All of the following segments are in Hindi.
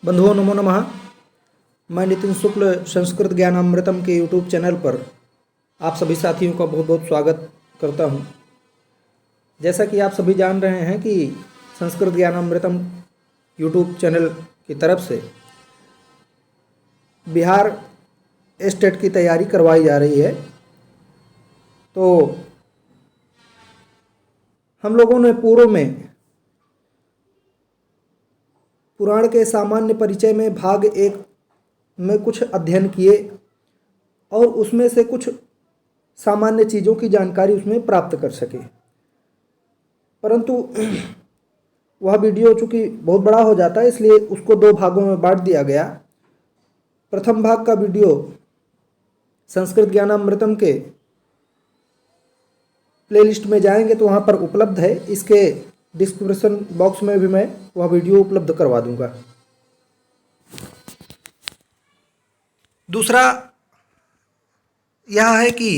बंधुओं नमो नमः। मैं नितिन शुक्ल संस्कृत ज्ञानामृतम के यूट्यूब चैनल पर आप सभी साथियों का बहुत बहुत स्वागत करता हूं। जैसा कि आप सभी जान रहे हैं कि संस्कृत ज्ञानामृतम यूट्यूब चैनल की तरफ से बिहार स्टेट की तैयारी करवाई जा रही है। तो हम लोगों ने पूर्व में पुराण के सामान्य परिचय में भाग 1 में कुछ अध्ययन किए और उसमें से कुछ सामान्य चीज़ों की जानकारी उसमें प्राप्त कर सके, परंतु वह वीडियो चूँकि बहुत बड़ा हो जाता है इसलिए उसको 2 भागों में बांट दिया गया। प्रथम भाग का वीडियो संस्कृत ज्ञानामृतम के प्लेलिस्ट में जाएंगे तो वहाँ पर उपलब्ध है। इसके डिस्क्रिप्शन बॉक्स में भी मैं वह वीडियो उपलब्ध करवा दूंगा। दूसरा यह है कि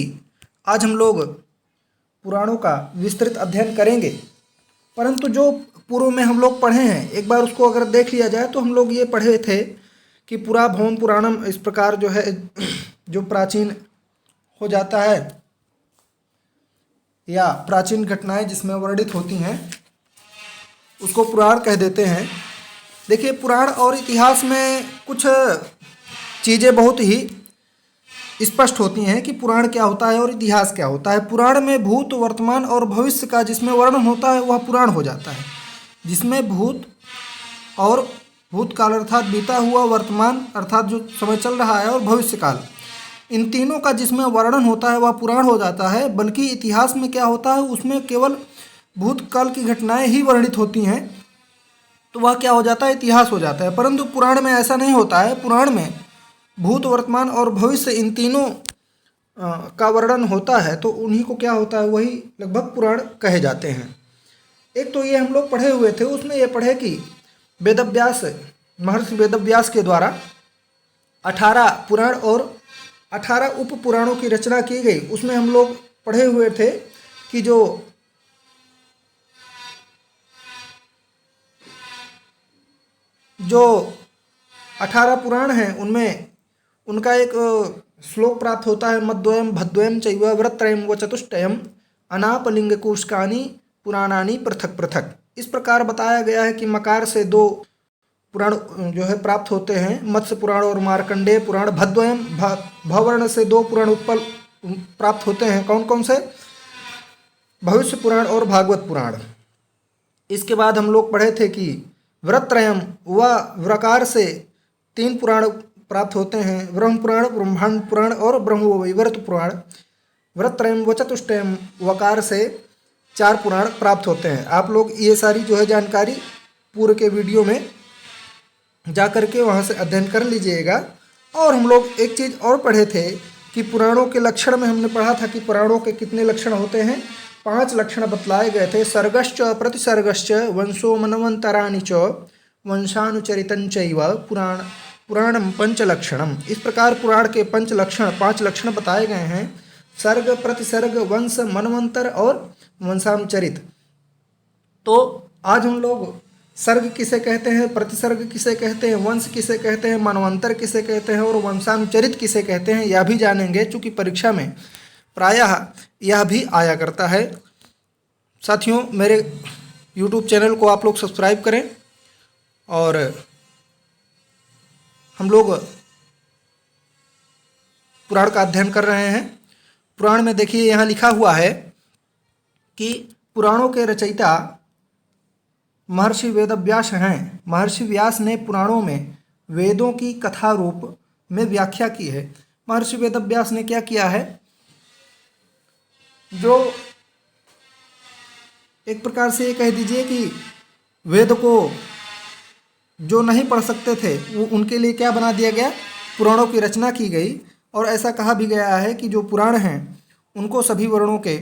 आज हम लोग पुराणों का विस्तृत अध्ययन करेंगे, परंतु जो पूर्व में हम लोग पढ़े हैं एक बार उसको अगर देख लिया जाए तो हम लोग ये पढ़े थे कि पुरा भौम पुराणम, इस प्रकार जो है जो प्राचीन हो जाता है या प्राचीन घटनाएं जिसमें वर्णित होती हैं उसको पुराण कह देते हैं। देखिए, पुराण और इतिहास में कुछ चीज़ें बहुत ही स्पष्ट होती हैं कि पुराण क्या होता है और इतिहास क्या होता है। पुराण में भूत, वर्तमान और भविष्य का जिसमें वर्णन होता है वह पुराण हो जाता है। जिसमें भूत और भूतकाल अर्थात बीता हुआ, वर्तमान अर्थात जो समय चल रहा है, और भविष्य काल, इन तीनों का जिसमें वर्णन होता है वह पुराण हो जाता है। बल्कि इतिहास में क्या होता है, उसमें केवल भूतकाल की घटनाएं ही वर्णित होती हैं तो वह क्या हो जाता है, इतिहास हो जाता है। परंतु पुराण में ऐसा नहीं होता है। पुराण में भूत, वर्तमान और भविष्य इन तीनों का वर्णन होता है तो उन्हीं को क्या होता है, वही लगभग पुराण कहे जाते हैं। एक तो ये हम लोग पढ़े हुए थे, उसमें ये पढ़े कि वेदव्यास, महर्षि वेदव्यास के द्वारा 18 पुराण और 18 उप पुराणों की रचना की गई। उसमें हम लोग पढ़े हुए थे कि जो जो 18 पुराण हैं उनमें उनका एक श्लोक प्राप्त होता है, मद्वयम भद्वयम चैव व्रतत्रयम व चतुष्टयम अनापलिंग कुष्कानि पुराणानि पृथक पृथक। इस प्रकार बताया गया है कि मकार से 2 पुराण जो है प्राप्त होते हैं, मत्स्य पुराण और मार्कंडेय पुराण। भद्वयम भवर्ण से 2 पुराण उत्पन्न प्राप्त होते हैं। कौन कौन से? भविष्य पुराण और भागवत पुराण। इसके बाद हम लोग पढ़े थे कि व्रतत्रयम व व्रकार से 3 पुराण प्राप्त होते हैं, ब्रह्म पुराण, ब्रह्मांड पुराण और ब्रह्मवैवर्त पुराण। व्रतत्रयम व चतुष्टयम वकार से 4 पुराण प्राप्त होते हैं। आप लोग ये सारी जो है जानकारी पूर्व के वीडियो में जा कर के वहाँ से अध्ययन कर लीजिएगा। और हम लोग एक चीज़ और पढ़े थे कि पुराणों के लक्षण में हमने पढ़ा था कि पुराणों के कितने लक्षण होते हैं। 5 लक्षण बतलाए गए थे। सर्गश्च प्रतिसर्गश्च वंशो मनवंतराणि च वंशानुचरितं चैव पुराणम पंचलक्षणम। इस प्रकार पुराण के 5 लक्षण बताए गए हैं। सर्ग, प्रतिसर्ग, वंश, मनवंतर और वंशानुचरित। तो आज हम लोग सर्ग किसे कहते हैं, प्रतिसर्ग किसे कहते हैं, वंश किसे कहते हैं, मनवंतर किसे कहते हैं और वंशानुचरित किसे कहते हैं यह भी जानेंगे, चूँकि परीक्षा में प्रायः यह भी आया करता है। साथियों, मेरे YouTube चैनल को आप लोग सब्सक्राइब करें। और हम लोग पुराण का अध्ययन कर रहे हैं। पुराण में देखिए यहाँ लिखा हुआ है कि पुराणों के रचयिता महर्षि वेदव्यास हैं। महर्षि व्यास ने पुराणों में वेदों की कथा रूप में व्याख्या की है। महर्षि वेदव्यास ने क्या किया है, जो एक प्रकार से ये कह दीजिए कि वेद को जो नहीं पढ़ सकते थे वो उनके लिए क्या बना दिया गया, पुराणों की रचना की गई। और ऐसा कहा भी गया है कि जो पुराण हैं उनको सभी वर्णों के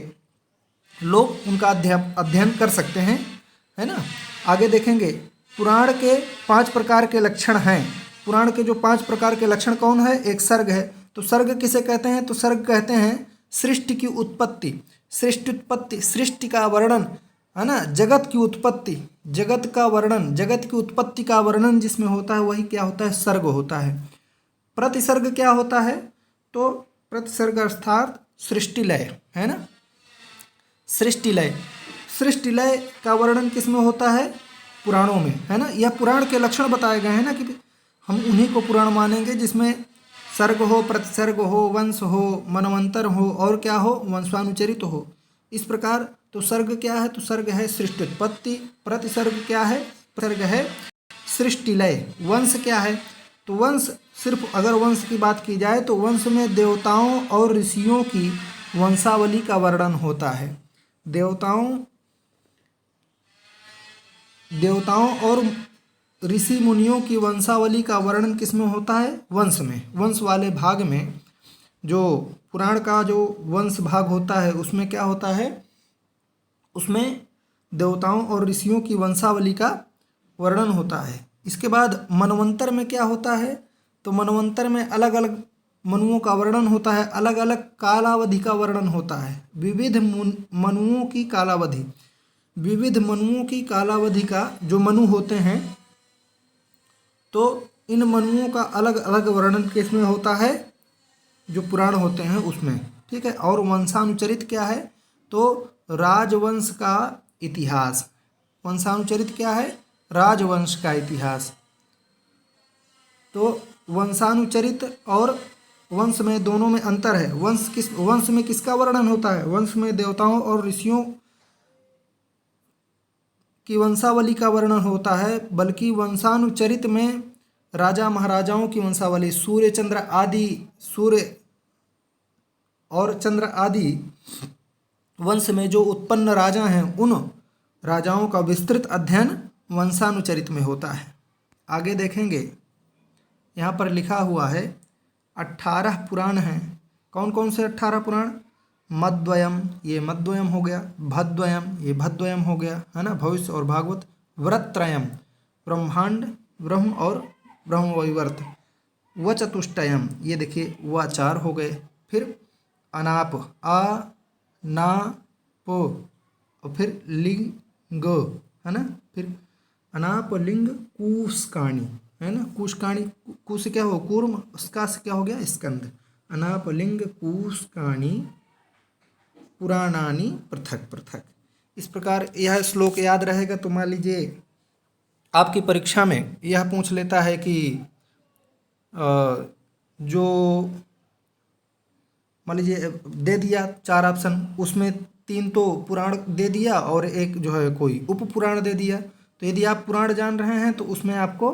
लोग उनका अध्ययन कर सकते हैं, है ना। आगे देखेंगे पुराण के 5 प्रकार के लक्षण हैं। पुराण के जो 5 प्रकार के लक्षण कौन है, एक सर्ग है। तो सर्ग किसे कहते हैं, तो सर्ग कहते हैं सृष्टि की उत्पत्ति, सृष्टि उत्पत्ति, सृष्टि का वर्णन, है ना। जगत की उत्पत्ति, जगत का वर्णन, जगत की उत्पत्ति का वर्णन जिसमें होता है वही क्या होता है, सर्ग होता है। प्रतिसर्ग क्या होता है, तो प्रतिसर्ग अर्थात सृष्टि लय, है ना। सृष्टि लय, सृष्टि लय का वर्णन किस में होता है, पुराणों में, है ना। यह पुराण के लक्षण बताए गए हैं ना कि हम उन्हीं को पुराण मानेंगे जिसमें सर्ग हो, प्रतिसर्ग हो, वंश हो, मनवंतर हो और क्या हो, वंशानुचरित हो। इस प्रकार तो सर्ग क्या है, तो सर्ग है सृष्टि उत्पत्ति, प्रतिसर्ग क्या है, सर्ग है सृष्टि लय। वंश क्या है, तो वंश सिर्फ अगर वंश की बात की जाए तो वंश में देवताओं और ऋषियों की वंशावली का वर्णन होता है। देवताओं और ऋषि मुनियों की वंशावली का वर्णन किसमें होता है, वंश में। वंश वाले भाग में, जो पुराण का जो वंश भाग होता है उसमें क्या होता है, उसमें देवताओं और ऋषियों की वंशावली का वर्णन होता है। इसके बाद मनवंतर में क्या होता है, तो मनवंतर में अलग अलग मनुओं का वर्णन होता है, अलग अलग कालावधि का वर्णन होता है। मनुओं की कालावधि, विविध मनुओं की कालावधि का जो मनु होते हैं, तो इन मनुओं का अलग अलग वर्णन किसमें होता है, जो पुराण होते हैं उसमें, ठीक है। और वंशानुचरित क्या है, तो राजवंश का इतिहास। वंशानुचरित क्या है, राजवंश का इतिहास। तो वंशानुचरित और वंश में दोनों में अंतर है। वंश में किसका वर्णन होता है, वंश में देवताओं और ऋषियों की वंशावली का वर्णन होता है, बल्कि वंशानुचरित में राजा महाराजाओं की वंशावली, सूर्य और चंद्र आदि वंश में जो उत्पन्न राजा हैं उन राजाओं का विस्तृत अध्ययन वंशानुचरित में होता है। आगे देखेंगे, यहाँ पर लिखा हुआ है 18 पुराण हैं। कौन कौन से 18 पुराण, मद्वयम, ये मद्वयम हो गया, भद्वयम, ये भद्वयम हो गया, है ना, भविष्य और भागवत। व्रतत्रयम, ब्रह्मांड, ब्रह्म और ब्रह्मवैवर्त। वचतुष्टयम, ये देखिए व 4 हो गए। फिर अनाप, आ ना पो, और फिर लिंग, है ना। फिर अनाप लिंग कूस्काणी, है ना, कूस्काणी, कू से क्या हो, कूर्म, उसका से क्या हो गया, स्कंद। अनाप लिंग कूस्काणी पुराणानी पृथक पृथक। इस प्रकार यह श्लोक याद रहेगा तो मान लीजिए आपकी परीक्षा में यह पूछ लेता है कि जो मान लीजिए दे दिया 4 ऑप्शन, उसमें 3 तो पुराण दे दिया और एक जो है कोई उप पुराण दे दिया। तो यदि आप पुराण जान रहे हैं तो उसमें आपको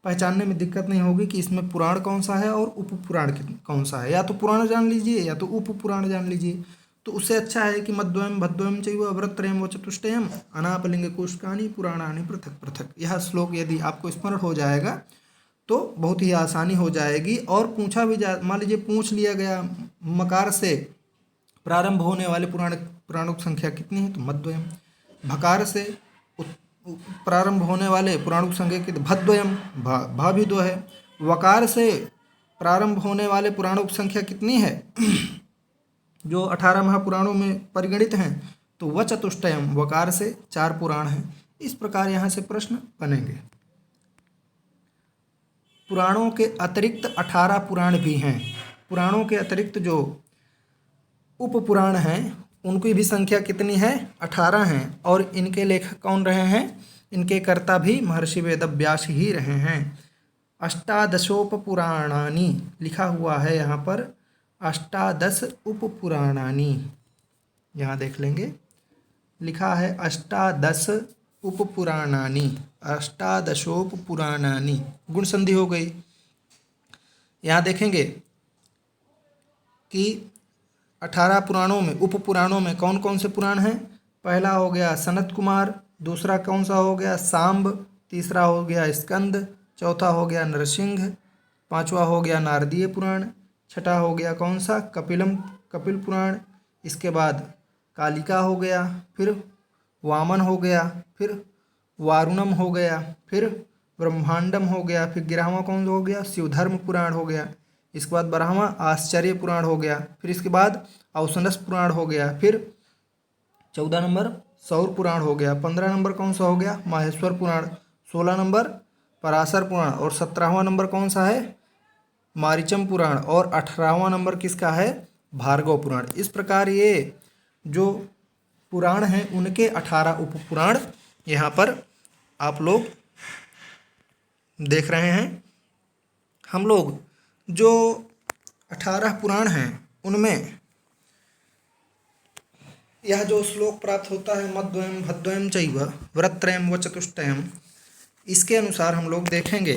पहचानने में दिक्कत नहीं होगी कि इसमें पुराण कौन सा है और उप पुराण कौन सा है। या तो पुराण जान लीजिए या तो उप पुराण जान लीजिए। तो उससे अच्छा है कि मद्वयम भद्वयम चैव व्रतत्रयम वचतुष्टयम अनापलिंग कुष्कानि पुराणानि पृथक पृथक। यह श्लोक यदि आपको स्मरण हो जाएगा तो बहुत ही आसानी हो जाएगी। और पूछा भी जा, मान लीजिए पूछ लिया गया मकार से प्रारंभ होने वाले पुराणों की संख्या कितनी है, तो मद्वयम। भकार से प्रारंभ होने वाले पुराणों की संख्या कितनी, भद्वयम, भा भी 2 है। वकार से प्रारंभ होने वाले पुराणों की संख्या कितनी है, जो 18 महापुराणों में परिगणित हैं, तो वचतुष्टयम, वकार से 4 पुराण हैं। इस प्रकार यहाँ से प्रश्न बनेंगे। पुराणों के अतिरिक्त 18 पुराण भी हैं। पुराणों के अतिरिक्त जो उप पुराण हैं उनकी भी संख्या कितनी है, 18 हैं। और इनके लेखक कौन रहे हैं, इनके कर्ता भी महर्षि वेदव्यास ही रहे हैं। अष्टादशोपपुराणानि लिखा हुआ है यहाँ पर, 18 उपपुराणानि, यहाँ देख लेंगे लिखा है 18 उपपुराणानि, 18 गुण संधि हो गई। यहाँ देखेंगे कि 18 पुराणों में, उप पुराणों में कौन कौन से पुराण हैं। पहला हो गया सनत कुमार, दूसरा कौन सा हो गया, सांब, तीसरा हो गया स्कंद, चौथा हो गया नरसिंह, पांचवा हो गया नारदीय पुराण, छठा हो गया कौन सा, कपिल पुराण। इसके बाद कालिका हो गया, फिर वामन हो गया, फिर वारुणम हो गया, फिर ब्रह्मांडम हो गया, फिर 11वां कौन हो गया, शिवधर्म पुराण हो गया। इसके बाद 12वां आश्चर्य पुराण हो गया, फिर इसके बाद औसनस पुराण हो गया, फिर 14 नंबर सौर पुराण हो गया। 15 नंबर कौन सा हो गया? माहेश्वर पुराण। 16 नंबर पराशर पुराण। और 17वां नंबर कौन सा है? मारीचम पुराण। और 18वां नंबर किसका है? भार्गव पुराण। इस प्रकार ये जो पुराण हैं उनके 18 उप पुराण यहाँ पर आप लोग देख रहे हैं। हम लोग जो 18 पुराण हैं उनमें यह जो श्लोक प्राप्त होता है मद्वयम भद्वयम चैव व्रतत्रयम व चतुष्टयम, इसके अनुसार हम लोग देखेंगे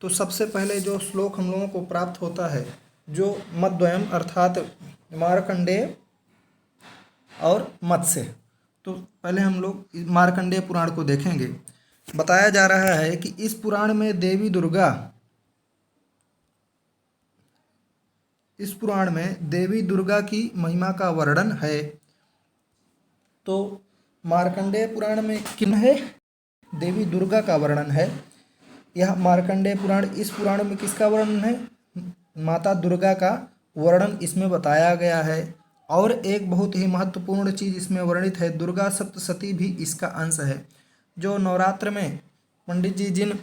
तो सबसे पहले जो श्लोक हम लोगों को प्राप्त होता है जो मद्वयम अर्थात मार्कंडेय और मत्स्य, तो पहले हम लोग मार्कंडेय पुराण को देखेंगे। बताया जा रहा है कि इस पुराण में देवी दुर्गा की महिमा का वर्णन है। तो मार्कंडेय पुराण में किन है? देवी दुर्गा का वर्णन है। यह मार्कंडेय पुराण, इस पुराण में किसका वर्णन है? माता दुर्गा का वर्णन इसमें बताया गया है। और एक बहुत ही महत्वपूर्ण चीज़ इसमें वर्णित है, दुर्गा सप्तशती भी इसका अंश है। जो नवरात्र में पंडित जी जिन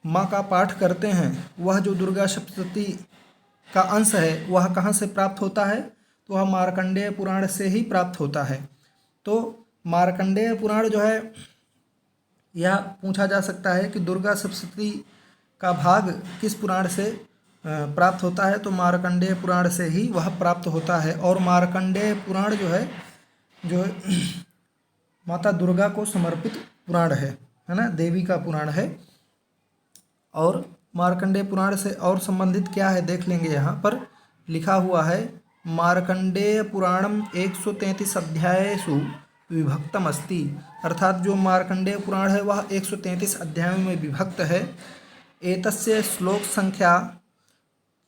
माँ का पाठ करते हैं वह जो दुर्गा सप्तशती का अंश है वह कहाँ से प्राप्त होता है? तो वह मार्कंडेय पुराण से ही प्राप्त होता है। तो मार्कंडेय पुराण जो है, यह पूछा जा सकता है कि दुर्गा सप्तशती का भाग किस पुराण से प्राप्त होता है? तो मार्कंडेय पुराण से ही वह प्राप्त होता है। और मार्कंडेय पुराण जो है माता दुर्गा को समर्पित पुराण है ना, देवी का पुराण है। और मार्कंडेय पुराण से और संबंधित क्या है देख लेंगे। यहाँ पर लिखा हुआ है मार्कंडेय पुराणम 133 अध्यायेषु विभक्तम अस्ति, अर्थात जो मार्कंडेय पुराण है वह 133 अध्यायों में विभक्त है। एतस्य श्लोक संख्या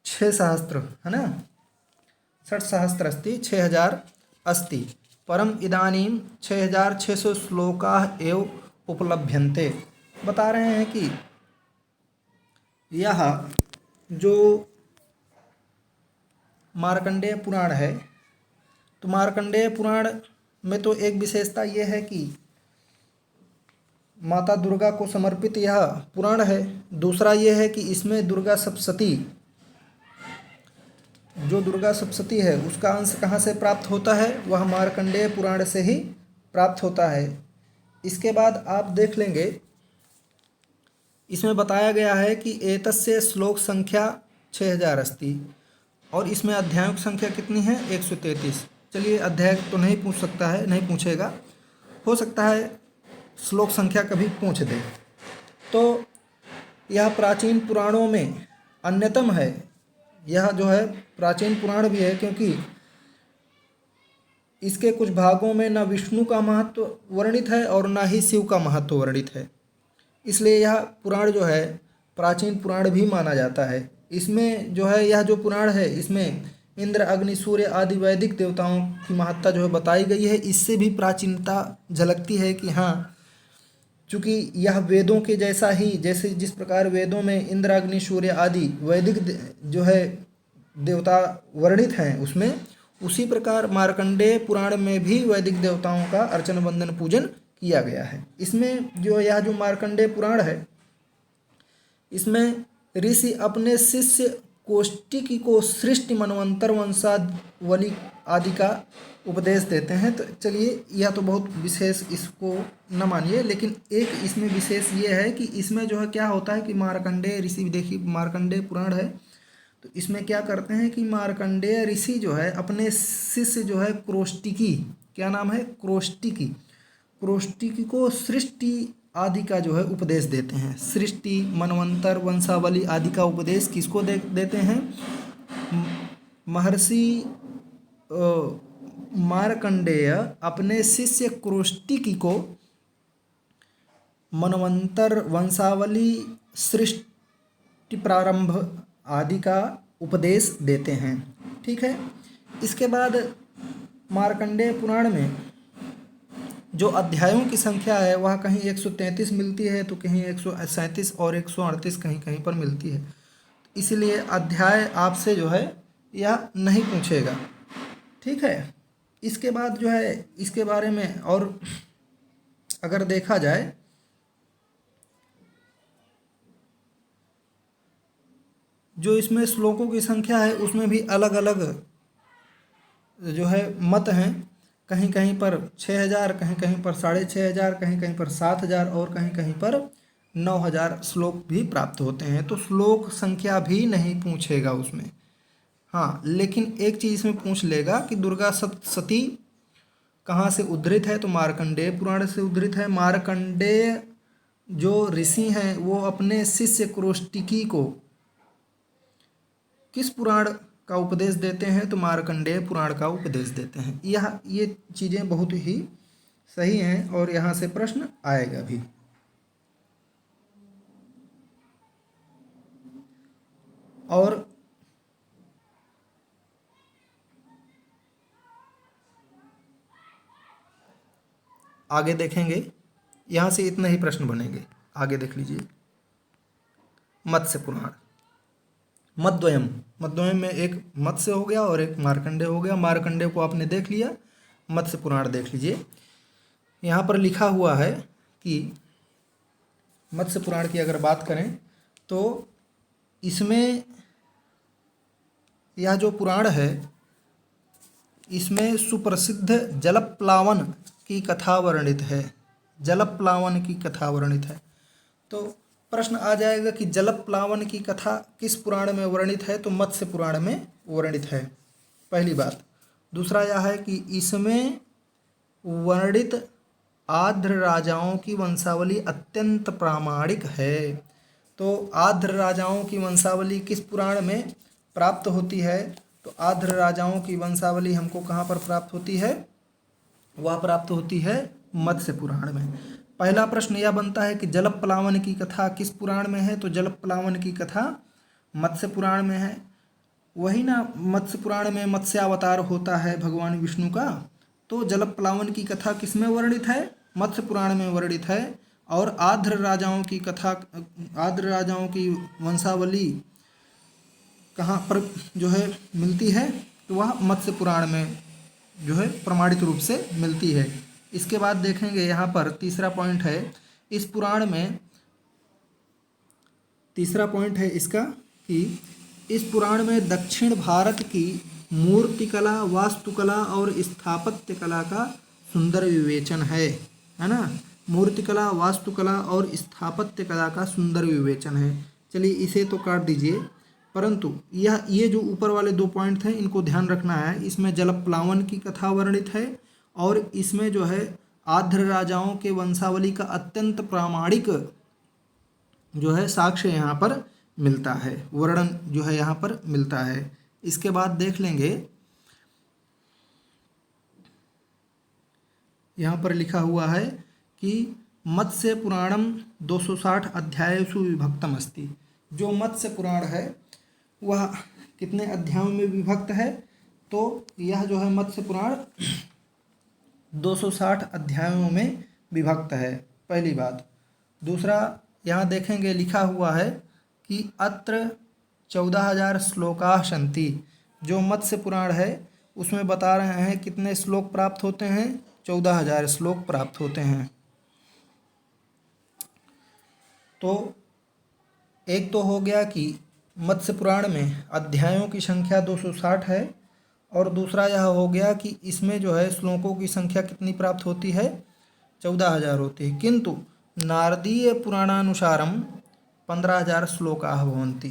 6000 है ना, 6000 अस्ति, 6000 अस्ति, परम इदानीं 6600 श्लोकाः एव उपलभ्यन्ते। बता रहे हैं कि यह जो मार्कंडेय पुराण है, तो मार्कंडेय पुराण में तो एक विशेषता यह है कि माता दुर्गा को समर्पित यह पुराण है। दूसरा यह है कि इसमें दुर्गा सप्तशती, जो दुर्गा सप्तशती है उसका अंश कहाँ से प्राप्त होता है? वह मार्कंडेय पुराण से ही प्राप्त होता है। इसके बाद आप देख लेंगे, इसमें बताया गया है कि एतस्य श्लोक संख्या 6000 अस्ति, और इसमें अध्यायों की संख्या कितनी है? 133। चलिए अध्याय तो नहीं पूछ सकता है, नहीं पूछेगा, हो सकता है श्लोक संख्या कभी पूछ दे। तो यह प्राचीन पुराणों में अन्यतम है। यह जो है प्राचीन पुराण भी है क्योंकि इसके कुछ भागों में न विष्णु का महत्व वर्णित है और न ही शिव का महत्व वर्णित है, इसलिए यह पुराण जो है प्राचीन पुराण भी माना जाता है। इसमें जो है यह जो पुराण है इसमें इंद्र अग्नि सूर्य आदि वैदिक देवताओं की महत्ता जो है बताई गई है। इससे भी प्राचीनता झलकती है कि हाँ, चूँकि यह वेदों के जैसा ही, जैसे जिस प्रकार वेदों में इंद्र अग्नि सूर्य आदि वैदिक जो है देवता वर्णित हैं उसमें, उसी प्रकार मार्कंडेय पुराण में भी वैदिक देवताओं का अर्चन वंदन पूजन किया गया है। इसमें जो यह जो मार्कंडेय पुराण है इसमें ऋषि अपने शिष्य कौष्टिकी को सृष्टि मनवंतर वंशावली आदि का उपदेश देते हैं। तो चलिए यह तो बहुत विशेष, इसको न मानिए, लेकिन एक इसमें विशेष ये है कि इसमें जो है क्या होता है कि मार्कंडेय ऋषि, देखिए मार्कंडेय पुराण है तो इसमें क्या करते हैं कि मार्कंडेय ऋषि जो है अपने शिष्य जो है क्रोष्टिकी, क्या नाम है? क्रोष्टिकी को सृष्टि आदि का जो है उपदेश देते हैं। सृष्टि मनवंतर वंशावली आदि का उपदेश किसको देते हैं? महर्षि मार्कंडेय अपने शिष्य क्रोष्टिकी को मनवंतर वंशावली सृष्टि प्रारंभ आदि का उपदेश देते हैं। ठीक है। इसके बाद मार्कंडेय पुराण में जो अध्यायों की संख्या है वह कहीं 133 मिलती है, तो कहीं 137 और 138 कहीं कहीं पर मिलती है। इसलिए अध्याय आपसे जो है यह नहीं पूछेगा। ठीक है। इसके बाद जो है इसके बारे में और अगर देखा जाए जो इसमें श्लोकों की संख्या है उसमें भी अलग अलग जो है मत हैं। कहीं कहीं पर 6,000, कहीं कहीं पर 6,500, कहीं कहीं पर 7,000 और कहीं कहीं पर 9,000 श्लोक भी प्राप्त होते हैं। तो श्लोक संख्या भी नहीं पूछेगा उसमें। हाँ, लेकिन एक चीज़ इसमें पूछ लेगा कि दुर्गा सप्तशती कहाँ से उद्धृत है, तो मार्कंडेय पुराण से उद्धृत है। मार्कंडेय जो ऋषि हैं वो अपने शिष्य क्रोष्टिकी को किस पुराण का उपदेश देते हैं, तो मार्कंडेय पुराण का उपदेश देते हैं। ये चीज़ें बहुत ही सही हैं और यहाँ से प्रश्न आएगा भी। और आगे देखेंगे, यहाँ से इतना ही प्रश्न बनेंगे। आगे देख लीजिए, मत्स्य पुराण, मद्वयम। मद्वयम में एक मत्स्य हो गया और एक मार्कंडेय हो गया। मार्कंडेय को आपने देख लिया, मत्स्य पुराण देख लीजिए। यहाँ पर लिखा हुआ है कि मत्स्य पुराण की अगर बात करें तो इसमें यह जो पुराण है इसमें सुप्रसिद्ध जलप्लावन की कथा वर्णित है। जलप्लावन की कथा वर्णित है। तो प्रश्न आ जाएगा कि जलप्लावन की कथा किस पुराण में वर्णित है, तो मत्स्य पुराण में वर्णित है, पहली बात। दूसरा यह है कि इसमें वर्णित आर्द्र राजाओं की वंशावली अत्यंत प्रामाणिक है। तो आर्द्र राजाओं की वंशावली किस पुराण में प्राप्त होती है, तो आर्द्र राजाओं की वंशावली हमको कहाँ पर प्राप्त होती है, वह प्राप्त होती है मत्स्य पुराण में। पहला प्रश्न यह बनता है कि जलप्लावन की कथा किस पुराण में है, तो जलप्लावन की कथा मत्स्य पुराण में है। वही ना, मत्स्य पुराण में मत्स्यावतार होता है भगवान विष्णु का। तो जलप्लावन की कथा किस में वर्णित है, मत्स्य पुराण में वर्णित है। और आर्द्र राजाओं की कथा, आर्द्र राजाओं की वंशावली कहाँ पर जो है मिलती है, तो वह मत्स्य पुराण में जो है प्रमाणित रूप से मिलती है। इसके बाद देखेंगे यहाँ पर तीसरा पॉइंट है इस पुराण में, तीसरा पॉइंट है इसका कि इस पुराण में दक्षिण भारत की मूर्तिकला, वास्तुकला और स्थापत्य कला का सुंदर विवेचन है ना। मूर्तिकला, वास्तुकला और स्थापत्य कला का सुंदर विवेचन है। चलिए इसे तो काट दीजिए, परंतु ये जो ऊपर वाले 2 पॉइंट हैं इनको ध्यान रखना है। इसमें जलप्लावन की कथा वर्णित है और इसमें जो है आर्द्र राजाओं के वंशावली का अत्यंत प्रामाणिक जो है साक्ष्य यहाँ पर मिलता है, वर्णन जो है यहाँ पर मिलता है। इसके बाद देख लेंगे, यहाँ पर लिखा हुआ है कि मत्स्य पुराणम 260 अध्यायेषु विभक्तम अस्ति। जो मत्स्य पुराण है वह कितने अध्यायों में विभक्त है, तो यह जो है मत्स्य पुराण 260 अध्यायों में विभक्त है, पहली बात। दूसरा यहाँ देखेंगे लिखा हुआ है कि अत्र 14,000 श्लोकाः सन्ति। जो मत्स्य पुराण है उसमें बता रहे हैं कितने श्लोक प्राप्त होते हैं, 14,000 श्लोक प्राप्त होते हैं। तो एक तो हो गया कि मत्स्य पुराण में अध्यायों की संख्या 260 है, और दूसरा यह हो गया कि इसमें जो है श्लोकों की संख्या कितनी प्राप्त होती है, 14,000 होती है। किंतु नारदीय पुराणानुसारम 15,000 श्लोकाः भवन्ति।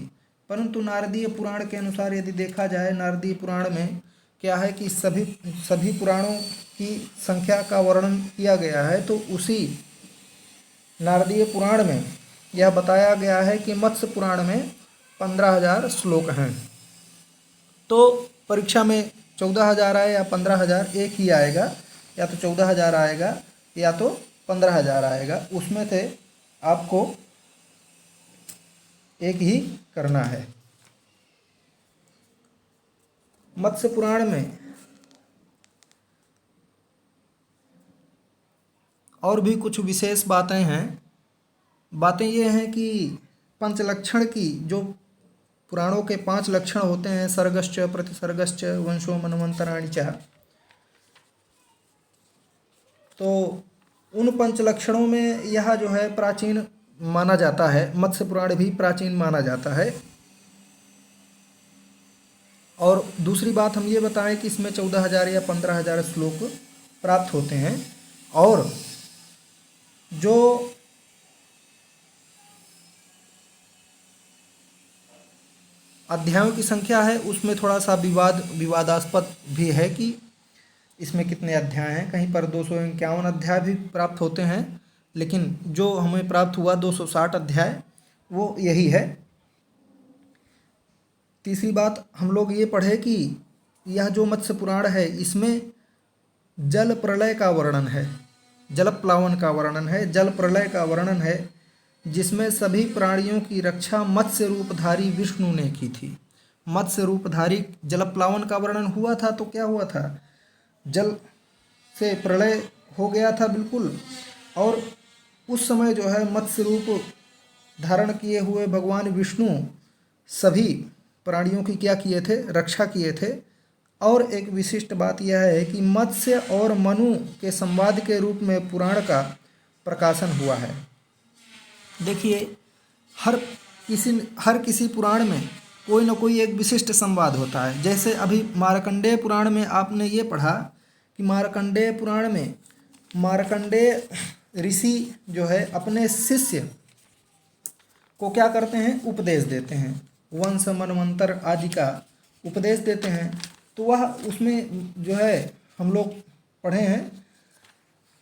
परंतु नारदीय पुराण के अनुसार यदि देखा जाए, नारदीय पुराण में क्या है कि सभी पुराणों की संख्या का वर्णन किया गया है। तो उसी नारदीय पुराण में यह बताया गया है कि मत्स्य पुराण में 15,000 श्लोक हैं। तो परीक्षा में 14,000 आए या 15,000, एक ही आएगा, या तो 14,000 आएगा या तो 15,000 आएगा। उसमें से आपको एक ही करना है। मत्स्य पुराण में और भी कुछ विशेष बातें हैं। बातें ये हैं कि पंचलक्षण की, जो पुराणों के 5 लक्षण होते हैं, सर्गश्च, प्रतिसर्गश्च, वंशो मनवंतराणि च, तो उन पंचलक्षणों में यह जो है प्राचीन माना जाता है, मत्स्य पुराण भी प्राचीन माना जाता है। और दूसरी बात हम ये बताएं कि इसमें 14,000 या 15,000 श्लोक प्राप्त होते हैं। और जो अध्यायों की संख्या है उसमें थोड़ा सा विवादास्पद भी है कि इसमें कितने अध्याय हैं। कहीं पर 251 अध्याय भी प्राप्त होते हैं, लेकिन जो हमें प्राप्त हुआ 260 अध्याय वो यही है। तीसरी बात हम लोग ये पढ़े कि यह जो मत्स्य पुराण है इसमें जल प्रलय का वर्णन है, जल प्लावन का वर्णन है, जल प्रलय का वर्णन है, जिसमें सभी प्राणियों की रक्षा मत्स्य रूपधारी विष्णु ने की थी। मत्स्य रूपधारी जल प्लावन का वर्णन हुआ था तो क्या हुआ था, जल से प्रलय हो गया था बिल्कुल। और उस समय जो है मत्स्य रूप धारण किए हुए भगवान विष्णु सभी प्राणियों की क्या किए थे, रक्षा किए थे। और एक विशिष्ट बात यह है कि मत्स्य और मनु के संवाद के रूप में पुराण का प्रकाशन हुआ है। देखिए हर किसी पुराण में कोई न कोई एक विशिष्ट संवाद होता है। जैसे अभी मार्कंडेय पुराण में आपने ये पढ़ा कि मार्कंडेय पुराण में मार्कंडेय ऋषि जो है अपने शिष्य को क्या करते हैं, उपदेश देते हैं, वंश मनवंतर आदि का उपदेश देते हैं। तो वह उसमें जो है हम लोग पढ़े हैं।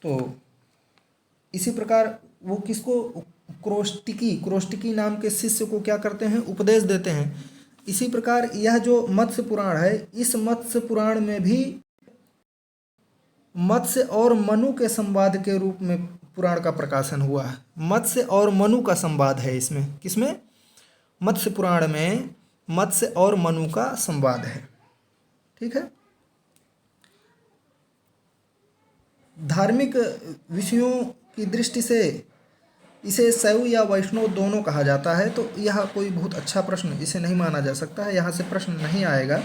तो इसी प्रकार वो किसको, क्रोष्टिकी नाम के शिष्य को क्या करते हैं, उपदेश देते हैं। इसी प्रकार यह जो मत्स्य पुराण है, इस मत्स्य पुराण में भी मत्स्य और मनु के संवाद के रूप में पुराण का प्रकाशन हुआ है। मत्स्य और मनु का संवाद है इसमें, किसमें, मत्स्य पुराण में मत्स्य और मनु का संवाद है। ठीक है। धार्मिक विषयों की दृष्टि से इसे शैव या वैष्णव दोनों कहा जाता है। तो यह कोई बहुत अच्छा प्रश्न इसे नहीं माना जा सकता है, यहाँ से प्रश्न नहीं आएगा।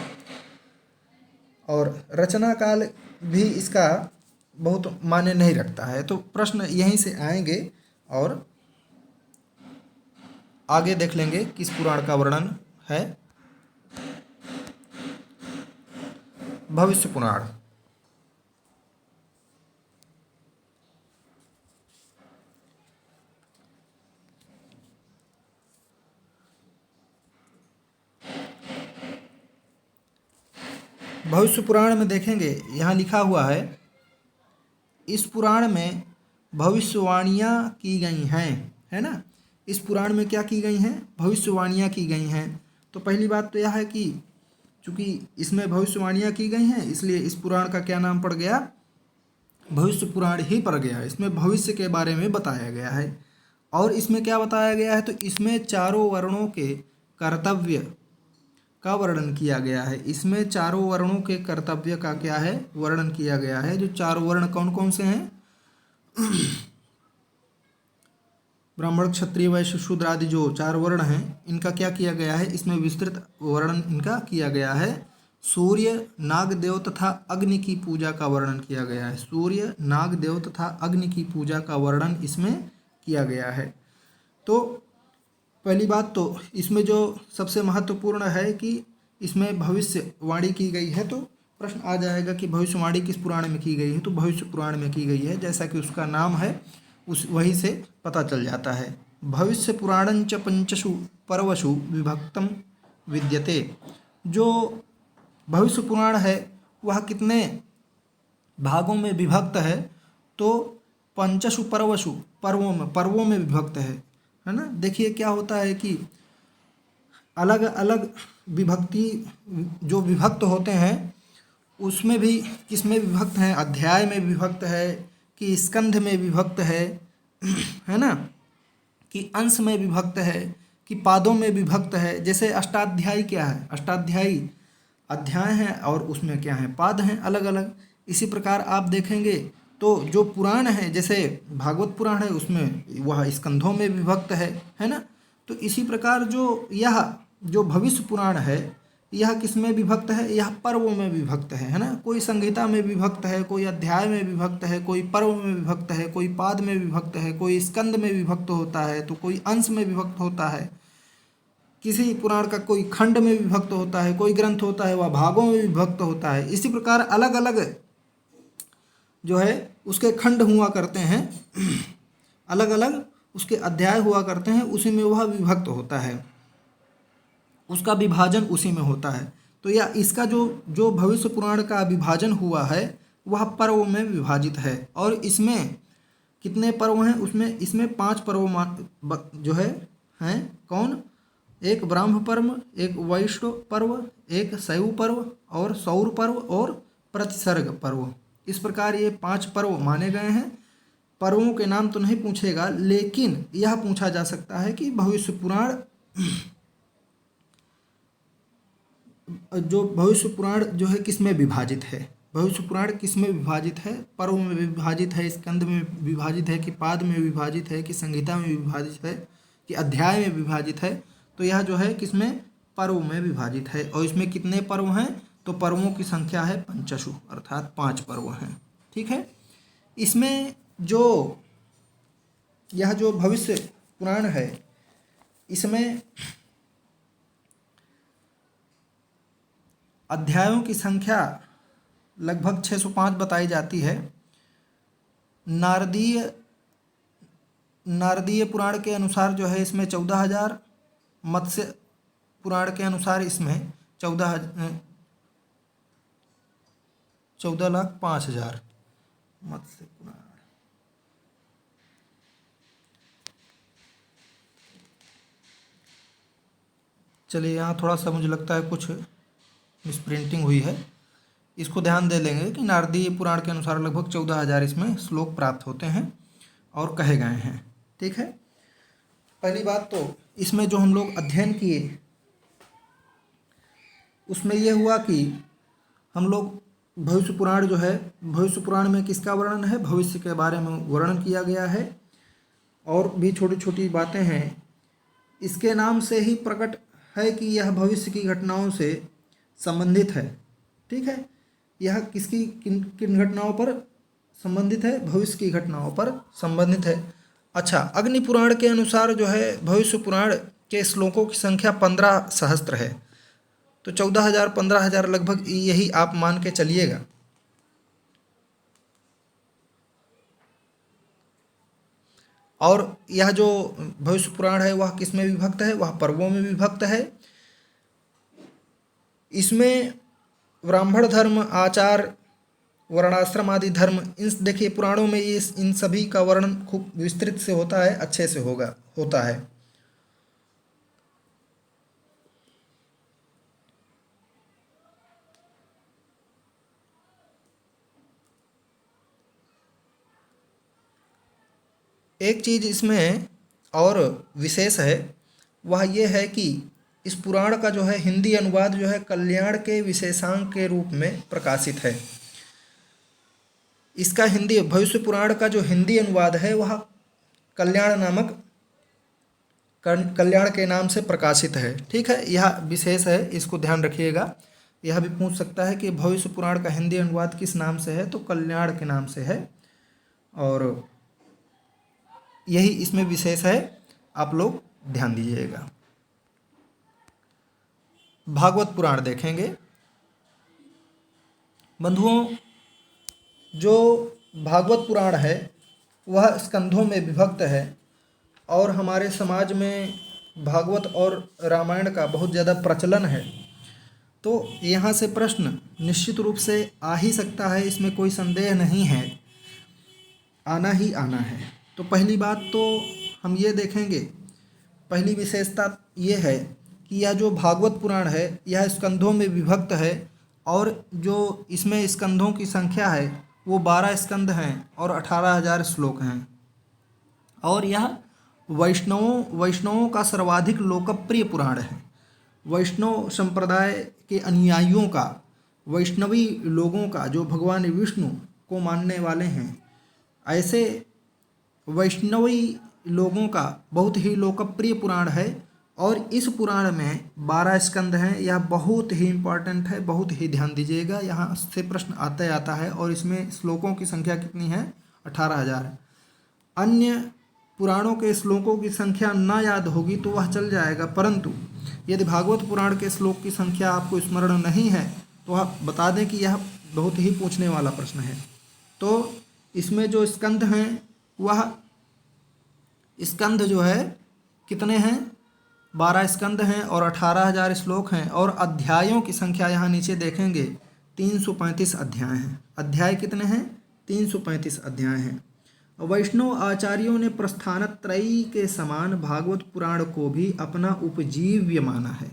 और रचना काल भी इसका बहुत मान्य नहीं रखता है, तो प्रश्न यहीं से आएंगे। और आगे देख लेंगे किस पुराण का वर्णन है। भविष्य पुराण। भविष्य पुराण में देखेंगे, यहाँ लिखा हुआ है, इस पुराण में भविष्यवाणियाँ की गई हैं, है ना। इस पुराण में क्या की गई हैं, भविष्यवाणियाँ की गई हैं। तो पहली बात तो यह है कि चूँकि इसमें भविष्यवाणियाँ की गई हैं, इसलिए इस पुराण का क्या नाम पड़ गया, भविष्य पुराण ही पड़ गया। इसमें भविष्य के बारे में बताया गया है। और इसमें क्या बताया गया है, तो इसमें चारों वर्णों के कर्तव्य का वर्णन किया गया है। इसमें चारों वर्णों के कर्तव्य का क्या है, वर्णन किया गया है। जो चारों वर्ण कौन कौन से हैं, ब्राह्मण क्षत्रिय वैश्य शूद्र आदि जो चार वर्ण हैं, इनका क्या किया गया है, इसमें विस्तृत वर्णन इनका किया गया है। सूर्य, नागदेव तथा अग्नि की पूजा का वर्णन किया गया है। सूर्य, नागदेव तथा अग्नि की पूजा का वर्णन इसमें किया गया है। तो पहली बात तो इसमें जो सबसे महत्वपूर्ण है कि इसमें भविष्यवाणी की गई है। तो प्रश्न आ जाएगा कि भविष्यवाणी किस पुराण में की गई है, तो भविष्य पुराण में की गई है। जैसा कि उसका नाम है उस वही से पता चल जाता है। भविष्य पुराणं च पंचसु पर्वसु विभक्तम विद्यते। जो भविष्य पुराण है वह कितने भागों में विभक्त है, तो पंचसु पर्वसु, पर्वों में विभक्त है ना। देखिए क्या होता है कि अलग अलग विभक्ति जो विभक्त होते हैं उसमें भी किस में विभक्त हैं, अध्याय में विभक्त है कि स्कंध में विभक्त है ना, कि अंश में विभक्त है कि पादों में विभक्त है। जैसे अष्टाध्यायी क्या है, अष्टाध्यायी अध्याय हैं और उसमें क्या है, पाद हैं अलग अलग। इसी प्रकार आप देखेंगे तो जो पुराण है, जैसे भागवत पुराण है, उसमें वह स्कंधों में विभक्त है ना। तो इसी प्रकार जो यह जो भविष्य पुराण है यह किसमें विभक्त है? यह पर्वों में विभक्त है ना। कोई संहिता में विभक्त है, कोई अध्याय में विभक्त है, कोई पर्व में विभक्त है, कोई पाद में विभक्त है, कोई स्कंद में विभक्त होता है, तो कोई अंश में विभक्त होता है। किसी पुराण का कोई खंड में विभक्त होता है, कोई ग्रंथ होता है वह भागों में विभक्त होता है। इसी प्रकार अलग अलग जो है उसके खंड हुआ करते हैं, अलग अलग उसके अध्याय हुआ करते हैं, उसी में वह विभक्त होता है, उसका विभाजन उसी में होता है। तो यह इसका जो भविष्य पुराण का विभाजन हुआ है वह पर्व में विभाजित है। और इसमें कितने पर्व हैं? उसमें इसमें 5 पर्व जो है हैं। कौन? एक ब्राह्म पर्व, एक वैष्णव पर्व, एक शैव पर्व और सौर पर्व और प्रतिसर्ग पर्व। इस प्रकार ये 5 पर्व माने गए हैं। पर्वों के नाम तो नहीं पूछेगा, लेकिन यह पूछा जा सकता है कि भविष्य पुराण जो है किसमें विभाजित है? भविष्य पुराण किसमें विभाजित है? पर्व में विभाजित है, स्कंद में विभाजित है, कि पाद में विभाजित है, कि संहिता में विभाजित है, कि अध्याय में विभाजित है? तो यह जो है किसमें? पर्व में विभाजित है। और इसमें कितने पर्व हैं? तो पर्वों की संख्या है पंचशु, अर्थात 5 पर्व हैं। ठीक है। इसमें यह जो भविष्य पुराण है इसमें अध्यायों की संख्या लगभग 605 बताई जाती है। नारदीय पुराण के अनुसार जो है इसमें 14,000, मत्स्य पुराण के अनुसार इसमें 14,05,000 मत्स्य पुराण। चलिए, यहाँ थोड़ा सा मुझे लगता है कुछ मिसप्रिंटिंग हुई है, इसको ध्यान दे लेंगे कि नारदीय पुराण के अनुसार लगभग 14,000 इसमें श्लोक प्राप्त होते हैं और कहे गए हैं। ठीक है। पहली बात तो इसमें जो हम लोग अध्ययन किए उसमें यह हुआ कि हम लोग भविष्य पुराण जो है, भविष्य पुराण में किसका वर्णन है? भविष्य के बारे में वर्णन किया गया है। और भी छोटी छोटी बातें हैं। इसके नाम से ही प्रकट है कि यह भविष्य की घटनाओं से संबंधित है। ठीक है। यह किन घटनाओं पर संबंधित है? भविष्य की घटनाओं पर संबंधित है। अच्छा, अग्नि पुराण के अनुसार जो है भविष्य पुराण के श्लोकों की संख्या 15 सहस्त्र है। तो 14,000 15,000 लगभग यही आप मान के चलिएगा। और यह जो भविष्य पुराण है वह किस में विभक्त है? वह पर्वों में विभक्त है। इसमें ब्राह्मण धर्म, आचार, वर्णाश्रम आदि धर्म, देखिए पुराणों में ये इन सभी का वर्णन खूब विस्तृत से होता है, अच्छे से होता है। एक चीज़ इसमें और विशेष है, वह ये है कि इस पुराण का जो है हिंदी अनुवाद जो है कल्याण के विशेषांक के रूप में प्रकाशित है। इसका हिंदी भविष्य पुराण का जो हिंदी अनुवाद है वह कल्याण नामक कल्याण के नाम से प्रकाशित है। ठीक है। यह विशेष है, इसको ध्यान रखिएगा। यह भी पूछ सकता है कि भविष्य पुराण का हिंदी अनुवाद किस नाम से है? तो कल्याण के नाम से है। और यही इसमें विशेष है, आप लोग ध्यान दीजिएगा। भागवत पुराण देखेंगे। बंधुओं, जो भागवत पुराण है वह स्कंधों में विभक्त है और हमारे समाज में भागवत और रामायण का बहुत ज़्यादा प्रचलन है। तो यहाँ से प्रश्न निश्चित रूप से आ ही सकता है, इसमें कोई संदेह नहीं है, आना ही आना है। तो पहली बात तो हम ये देखेंगे, पहली विशेषता ये है कि यह जो भागवत पुराण है यह स्कंधों में विभक्त है और जो इसमें स्कंधों की संख्या है वो 12 स्कंध हैं और 18,000 श्लोक हैं। और यह वैष्णवों का सर्वाधिक लोकप्रिय पुराण है। वैष्णव संप्रदाय के अनुयायियों का, वैष्णवी लोगों का, जो भगवान विष्णु को मानने वाले हैं, ऐसे वैष्णवी लोगों का बहुत ही लोकप्रिय पुराण है और इस पुराण में 12 स्कंद हैं। यह बहुत ही इम्पोर्टेंट है, बहुत ही ध्यान दीजिएगा, यहाँ से प्रश्न आता ही आता है। और इसमें श्लोकों की संख्या कितनी है? 18,000। अन्य पुराणों के श्लोकों की संख्या ना याद होगी तो वह चल जाएगा, परंतु यदि भागवत पुराण के श्लोक की संख्या आपको स्मरण नहीं है तो आप बता दें कि यह बहुत ही पूछने वाला प्रश्न है। तो इसमें जो स्कंद हैं वह स्कंद जो है कितने हैं? 12 स्कंद हैं और 18,000 श्लोक हैं। और अध्यायों की संख्या यहाँ नीचे देखेंगे 335 अध्याय हैं। अध्याय कितने हैं? 335 अध्याय हैं। वैष्णव आचार्यों ने प्रस्थानत्रयी के समान भागवत पुराण को भी अपना उपजीव्य माना है।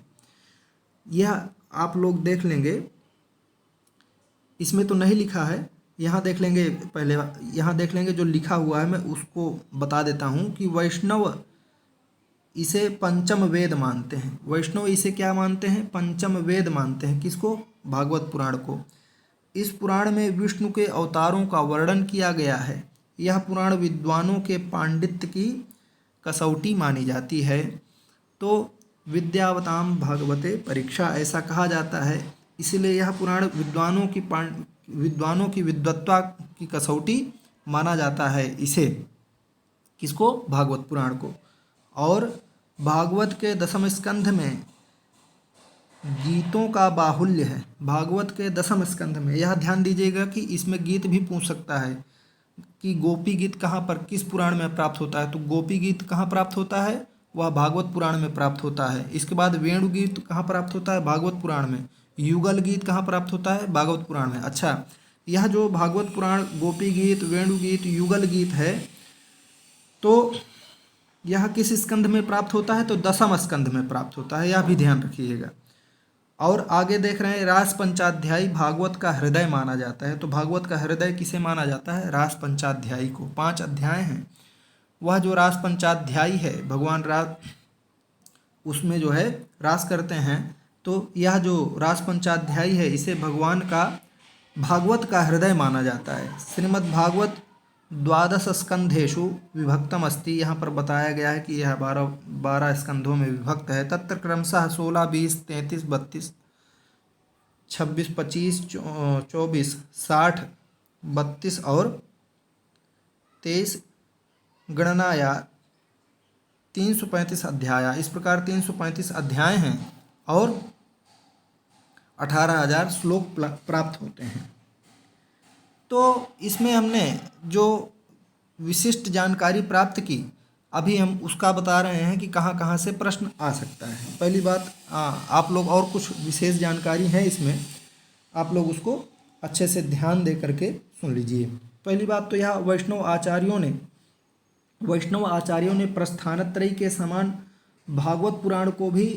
यह आप लोग देख लेंगे, इसमें तो नहीं लिखा है, यहाँ देख लेंगे। पहले यहाँ देख लेंगे जो लिखा हुआ है, मैं उसको बता देता हूँ कि वैष्णव इसे पंचम वेद मानते हैं। वैष्णव इसे क्या मानते हैं? पंचम वेद मानते हैं। किसको? भागवत पुराण को। इस पुराण में विष्णु के अवतारों का वर्णन किया गया है। यह पुराण विद्वानों के पांडित्य की कसौटी मानी जाती है। तो विद्यावताम भागवते परीक्षा ऐसा कहा जाता है, इसलिए यह पुराण विद्वानों की विद्वत्ता की कसौटी माना जाता है। इसे किसको? भागवत पुराण को। और भागवत के 10वें स्कंध में गीतों का बाहुल्य है। भागवत के 10वें स्कंध में, यह ध्यान दीजिएगा कि इसमें गीत भी पूछ सकता है कि गोपी गीत कहाँ पर, किस पुराण में प्राप्त होता है। तो गोपी गीत कहाँ प्राप्त होता है? वह भागवत पुराण में प्राप्त होता है। इसके बाद वेणु गीत कहाँ प्राप्त होता है? भागवत पुराण में। युगल गीत कहाँ प्राप्त होता है? भागवत पुराण में। अच्छा, यह जो भागवत पुराण गोपी गीत, वेणु गीत, युगल गीत है, तो यह किस स्कंध में प्राप्त होता है? तो 10वें स्कंध में प्राप्त होता है, यह भी ध्यान रखिएगा। और आगे देख रहे हैं, रास पंचाध्यायी भागवत का हृदय माना जाता है। तो भागवत का हृदय किसे माना जाता है? रास पंचाध्यायी को। 5 अध्याय हैं। वह जो रास पंचाध्यायी है, भगवान रास उसमें जो है रास करते हैं, तो यह जो रास पंचाध्यायी है इसे भगवान का भागवत का हृदय माना जाता है। श्रीमद् भागवत 12 स्कंधेषु विभक्तम अस्ति। यहाँ पर बताया गया है कि यह 12 स्कंधों में विभक्त है। तत्र क्रमशः 16, 20, 33, 32, 26, 25, 24, 60, 32 और 23 गणनाया 335 अध्याय। इस प्रकार 335 अध्याय हैं और 18,000 श्लोक प्राप्त होते हैं। तो इसमें हमने जो विशिष्ट जानकारी प्राप्त की, अभी हम उसका बता रहे हैं कि कहाँ कहाँ से प्रश्न आ सकता है। पहली बात, आप लोग और कुछ विशेष जानकारी है इसमें, आप लोग उसको अच्छे से ध्यान दे करके सुन लीजिए। पहली बात तो यह वैष्णव आचार्यों ने प्रस्थानत्रयी के समान भागवत पुराण को भी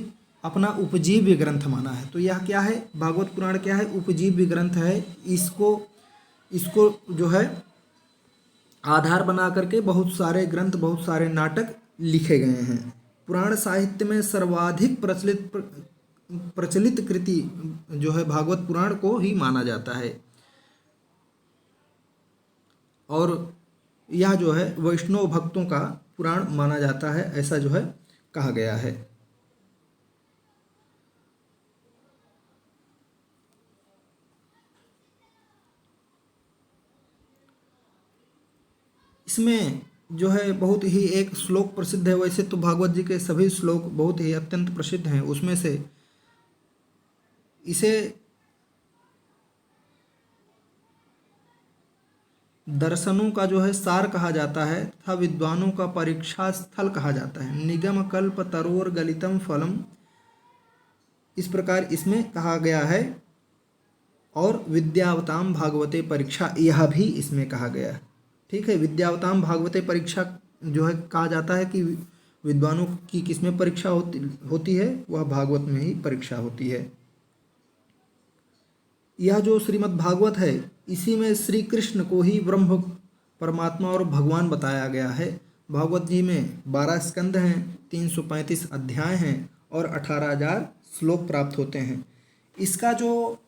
अपना उपजीव्य ग्रंथ माना है। तो यह क्या है? भागवत पुराण क्या है? उपजीव्य ग्रंथ है। इसको जो है आधार बना करके बहुत सारे ग्रंथ, बहुत सारे नाटक लिखे गए हैं। पुराण साहित्य में सर्वाधिक प्रचलित कृति जो है भागवत पुराण को ही माना जाता है। और यह जो है वैष्णव भक्तों का पुराण माना जाता है, ऐसा जो है कहा गया है। इसमें जो है बहुत ही एक श्लोक प्रसिद्ध है। वैसे तो भागवत जी के सभी श्लोक बहुत ही अत्यंत प्रसिद्ध हैं, उसमें से इसे दर्शनों का जो है सार कहा जाता है तथा विद्वानों का परीक्षा स्थल कहा जाता है। निगम कल्प तरोर गलितम फलम, इस प्रकार इसमें कहा गया है। और विद्यावताम भागवते परीक्षा, यह भी इसमें कहा गया है। ठीक है, विद्यावताम भागवते परीक्षा जो है कहा जाता है कि विद्वानों की किसमें परीक्षा होती है? वह भागवत में ही परीक्षा होती है। यह जो श्रीमद् भागवत है, इसी में श्री कृष्ण को ही ब्रह्म, परमात्मा और भगवान बताया गया है। भागवत जी में 12 स्कंद हैं, 335 अध्याय हैं और 18,000 श्लोक प्राप्त होते हैं। इसका जो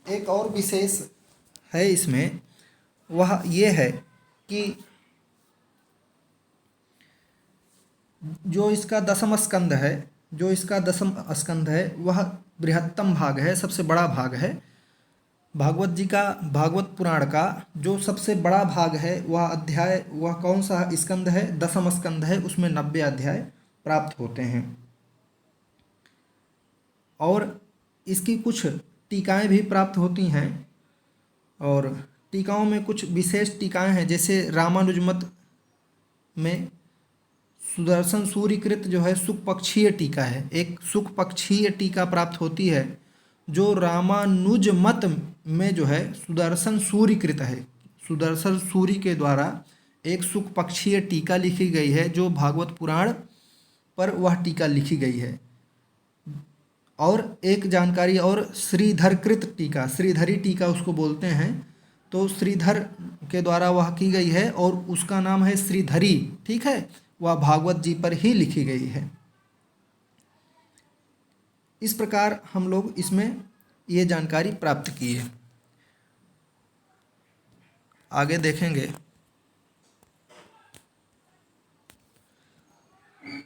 एक और विशेष है इसमें, वह ये है कि जो इसका 10वां स्कंद है, जो इसका 10वां स्कंध है वह बृहत्तम भाग है, सबसे बड़ा भाग है। भागवत जी का, भागवत पुराण का जो सबसे बड़ा भाग है वह अध्याय, वह कौन सा स्कंद है? 10वां स्कंद है, उसमें 90 अध्याय प्राप्त होते हैं। और इसकी कुछ टीकाएं भी प्राप्त होती हैं, और टीकाओं में कुछ विशेष टीकाएं हैं, जैसे रामानुजमत में सुदर्शन सूर्यकृत जो है सुख पक्षीय टीका है, एक सुख पक्षीय टीका प्राप्त होती है, जो रामानुज मत में जो है सुदर्शन सूर्यकृत है। सुदर्शन सूर्य के द्वारा एक सुख पक्षीय टीका लिखी गई है, जो भागवत पुराण पर वह टीका लिखी गई है। और एक जानकारी और श्रीधरकृत टीका, श्रीधरी टीका उसको बोलते हैं, तो श्रीधर के द्वारा वह की गई है और उसका नाम है श्रीधरी, ठीक है, वह भागवत जी पर ही लिखी गई है। इस प्रकार हम लोग इसमें ये जानकारी प्राप्त की है। आगे देखेंगे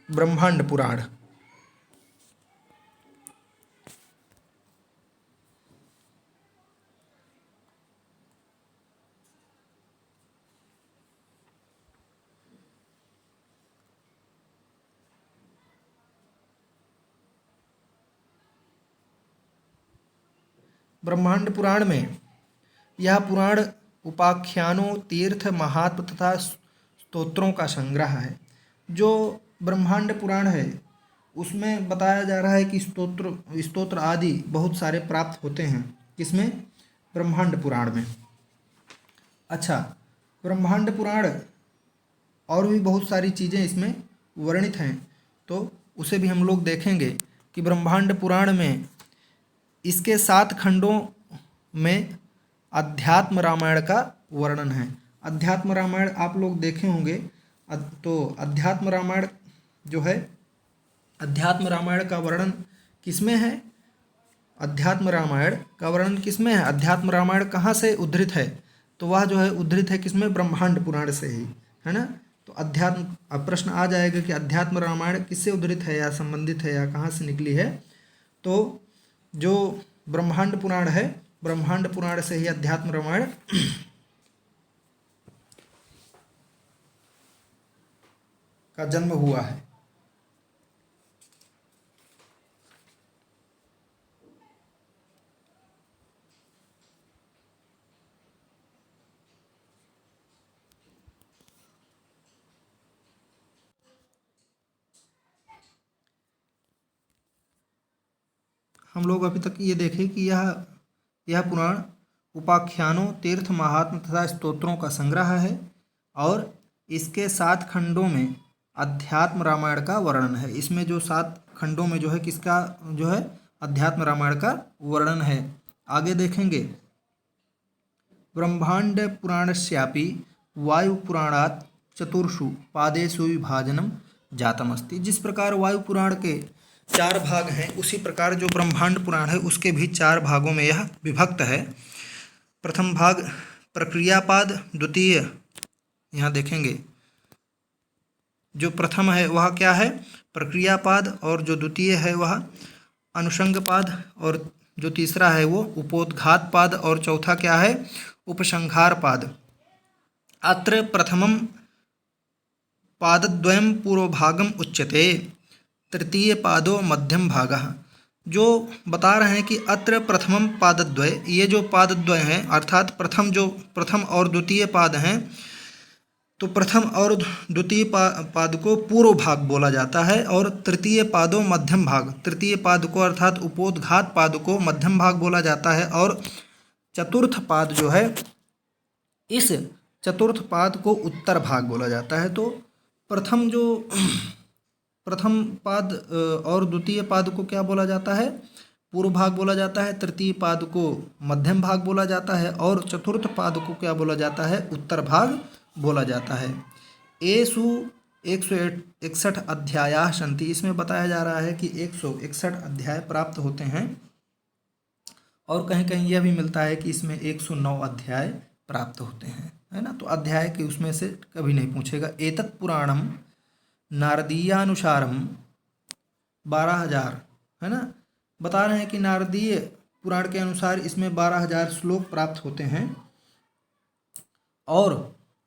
ब्रह्मांड पुराण। ब्रह्मांड पुराण में यह पुराण उपाख्यानों, तीर्थ, महात्म तथा स्तोत्रों का संग्रह है। जो ब्रह्मांड पुराण है उसमें बताया जा रहा है कि स्तोत्र आदि बहुत सारे प्राप्त होते हैं। किसमें? ब्रह्मांड पुराण में। अच्छा, ब्रह्मांड पुराण और भी बहुत सारी चीज़ें इसमें वर्णित हैं, तो उसे भी हम लोग देखेंगे कि ब्रह्मांड पुराण में इसके 7 खंडों में अध्यात्म रामायण का वर्णन है। अध्यात्म रामायण आप लोग देखे होंगे, तो अध्यात्म रामायण जो है, अध्यात्म रामायण का वर्णन किसमें है? अध्यात्म रामायण का वर्णन किसमें है? अध्यात्म रामायण कहाँ से उद्धृत है? तो वह जो है उद्धृत है किसमें? ब्रह्मांड पुराण से ही, है ना। तो अध्यात्म, अब प्रश्न आ जाएगा कि अध्यात्म रामायण किससे उद्धृत है या संबंधित है या कहाँ से निकली है? तो जो ब्रह्मांड पुराण है, ब्रह्मांड पुराण से ही अध्यात्म रामायण का जन्म हुआ है। हम लोग अभी तक ये देखें कि यह पुराण उपाख्यानों, तीर्थ, महात्म तथा स्तोत्रों का संग्रह है, और इसके 7 खंडों में अध्यात्म रामायण का वर्णन है। इसमें जो 7 खंडों में जो है किसका जो है? अध्यात्म रामायण का वर्णन है। आगे देखेंगे, ब्रह्मांड पुराणस्यापि वायु पुराणात् चतुर्षु पादेषु विभाजनम जातमस्ति। जिस प्रकार वायु पुराण के 4 भाग हैं, उसी प्रकार जो ब्रह्मांड पुराण है उसके भी 4 भागों में यह विभक्त है। प्रथम भाग प्रक्रियापाद, द्वितीय, यहाँ देखेंगे जो प्रथम है वह क्या है? प्रक्रियापाद, और जो द्वितीय है वह अनुषंगपाद, और जो तीसरा है वो उपोद्घातपाद, और चौथा क्या है? उपसंहारपाद। अत्र प्रथमं पादद्वयं पूर्वभागम उच्यते, तृतीय पादो मध्यम भागः। जो बता रहे हैं कि अत्र प्रथमम पादद्वय, ये जो पादद्वय हैं अर्थात प्रथम और द्वितीय पाद हैं, तो प्रथम और द्वितीय पाद को पूर्व भाग बोला जाता है, और तृतीय पादों मध्यम भाग, तृतीय पाद को अर्थात उपोद्घात पाद को मध्यम भाग बोला जाता है, और चतुर्थ पाद जो है, इस चतुर्थ पाद को उत्तर भाग बोला जाता है। तो प्रथम पाद और द्वितीय पाद को क्या बोला जाता है? पूर्व भाग बोला जाता है। तृतीय पाद को मध्यम भाग बोला जाता है, और चतुर्थ पाद को क्या बोला जाता है? उत्तर भाग बोला जाता है। एषु 161 अध्यायाः सन्ति। इसमें बताया जा रहा है कि 161 अध्याय प्राप्त होते हैं, और कहीं कहीं यह भी मिलता है कि इसमें 109 अध्याय प्राप्त होते हैं, है ना। तो अध्याय के उसमें से कभी नहीं पूछेगा। एतत् पुराणम नारदीयानुसारम 12,000 है ना। बता रहे हैं कि नारदीय पुराण के अनुसार इसमें 12,000 श्लोक प्राप्त होते हैं और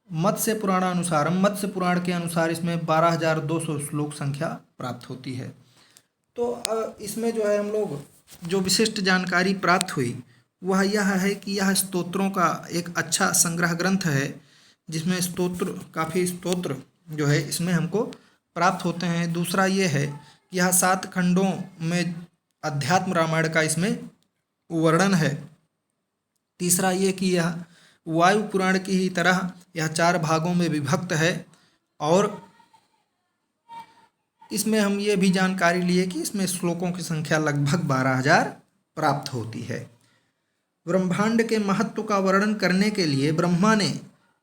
मत्स्य पुराणानुसारम मत्स्य पुराण के अनुसार इसमें 12,200 श्लोक संख्या प्राप्त होती है। तो इसमें जो है हम लोग जो विशिष्ट जानकारी प्राप्त हुई वह यह है कि यह स्तोत्रों का एक अच्छा संग्रह ग्रंथ है, जिसमें काफ़ी स्तोत्र जो है इसमें हमको प्राप्त होते हैं। दूसरा ये है कि यह 7 खंडों में अध्यात्म रामायण का इसमें वर्णन है। तीसरा ये कि यह वायु पुराण की ही तरह यह 4 भागों में विभक्त है और इसमें हम ये भी जानकारी लिए कि इसमें श्लोकों की संख्या लगभग 12,000 प्राप्त होती है। ब्रह्मांड के महत्व का वर्णन करने के लिए ब्रह्मा ने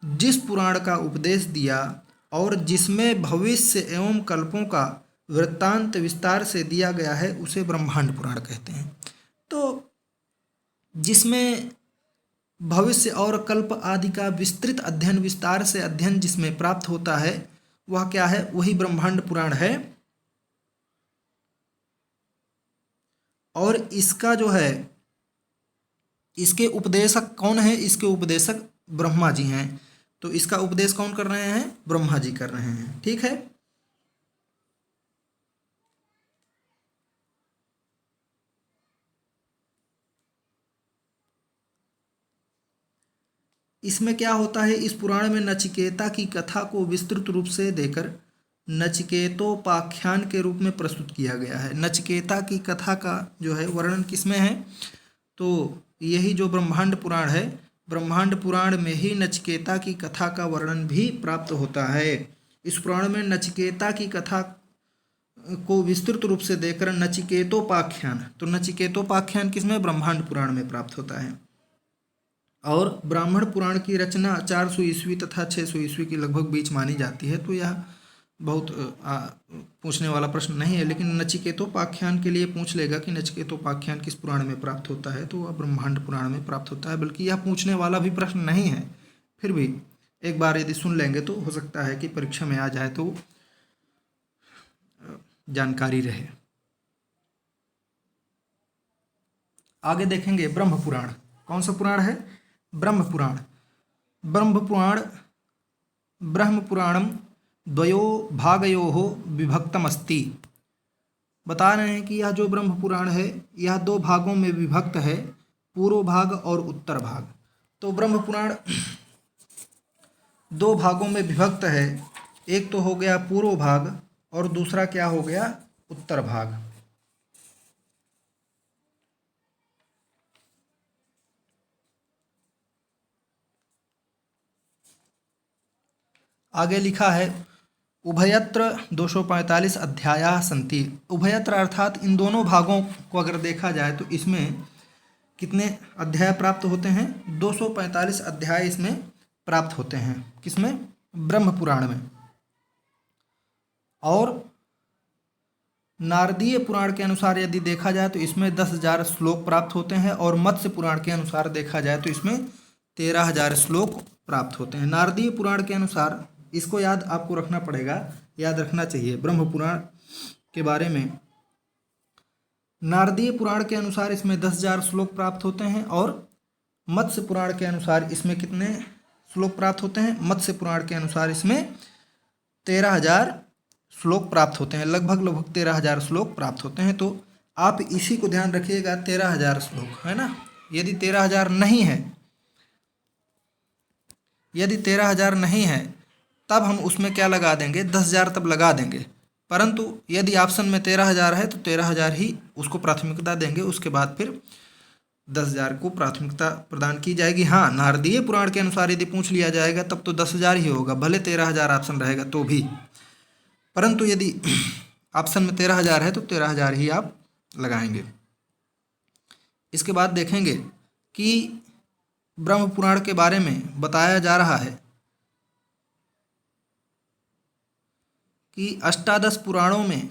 जिस पुराण का उपदेश दिया और जिसमें भविष्य एवं कल्पों का वृत्तांत विस्तार से दिया गया है उसे ब्रह्मांड पुराण कहते हैं। तो जिसमें भविष्य और कल्प आदि का विस्तृत अध्ययन विस्तार से अध्ययन जिसमें प्राप्त होता है वह क्या है, वही ब्रह्मांड पुराण है। और इसका जो है इसके उपदेशक कौन है, इसके उपदेशक ब्रह्मा जी हैं। तो इसका उपदेश कौन कर रहे हैं, ब्रह्मा जी कर रहे हैं। ठीक है। इसमें क्या होता है, इस पुराण में नचिकेता की कथा को विस्तृत रूप से देकर नचिकेतोपाख्यान के रूप में प्रस्तुत किया गया है। नचिकेता की कथा का जो है वर्णन किसमें है, तो यही जो ब्रह्मांड पुराण है, ब्रह्मांड पुराण में ही नचिकेता की कथा का वर्णन भी प्राप्त होता है। इस पुराण में नचिकेता की कथा को विस्तृत रूप से देकर नचिकेतोपाख्यान, तो नचिकेतोपाख्यान किसमें, ब्रह्मांड पुराण में प्राप्त होता है। और ब्राह्मण पुराण की रचना 400 ईस्वी तथा 600 ईस्वी की लगभग बीच मानी जाती है। तो यह बहुत पूछने वाला प्रश्न नहीं है, लेकिन नचिकेतोपाख्यान के लिए पूछ लेगा कि नचिकेतोपाख्यान किस पुराण में प्राप्त होता है, तो वह ब्रह्मांड पुराण में प्राप्त होता है। बल्कि यह पूछने वाला भी प्रश्न नहीं है, फिर भी एक बार यदि सुन लेंगे तो हो सकता है कि परीक्षा में आ जाए तो जानकारी रहे। आगे देखेंगे ब्रह्म पुराण। कौन सा पुराण है, ब्रह्म पुराण। ब्रह्म पुराणम द्वयो भागयोः विभक्तमस्ति। बता रहे हैं कि यह जो ब्रह्म पुराण है यह 2 भागों में विभक्त है, पूर्व भाग और उत्तर भाग। तो ब्रह्म पुराण 2 भागों में विभक्त है, एक तो हो गया पूर्व भाग और दूसरा क्या हो गया, उत्तर भाग। आगे लिखा है उभयत्र 245 अध्यायाः सन्ति। उभयत्र अर्थात इन दोनों भागों को अगर देखा जाए तो इसमें कितने अध्याय प्राप्त होते हैं, 245 अध्याय इसमें प्राप्त होते हैं। किसमें, ब्रह्म पुराण में। और नारदीय पुराण के अनुसार यदि देखा जाए तो इसमें 10,000 श्लोक प्राप्त होते हैं और मत्स्य पुराण के अनुसार देखा जाए तो इसमें 13,000 श्लोक प्राप्त होते हैं। नारदीय पुराण के अनुसार, इसको याद आपको रखना पड़ेगा, याद रखना चाहिए ब्रह्म पुराण के बारे में। नारदीय पुराण के अनुसार इसमें 10,000 श्लोक प्राप्त होते हैं और मत्स्य पुराण के अनुसार इसमें कितने श्लोक प्राप्त होते हैं, मत्स्य पुराण के अनुसार इसमें 13,000 श्लोक प्राप्त होते हैं। लगभग 13,000 श्लोक प्राप्त होते हैं। तो आप इसी को ध्यान रखिएगा, 13,000 श्लोक है ना। यदि 13,000 नहीं है, यदि 13,000 नहीं है तब हम उसमें क्या लगा देंगे, 10,000 तब लगा देंगे। परंतु यदि ऑप्शन में 13,000 है तो 13,000 ही उसको प्राथमिकता देंगे, उसके बाद फिर 10,000 को प्राथमिकता प्रदान की जाएगी। हाँ, नारदीय पुराण के अनुसार यदि पूछ लिया जाएगा तब तो 10,000 ही होगा, भले 13,000 ऑप्शन रहेगा तो भी। परंतु यदि ऑप्शन में 13,000 है तो 13,000 ही आप लगाएंगे। इसके बाद देखेंगे कि ब्रह्म पुराण के बारे में बताया जा रहा है कि 18 पुराणों में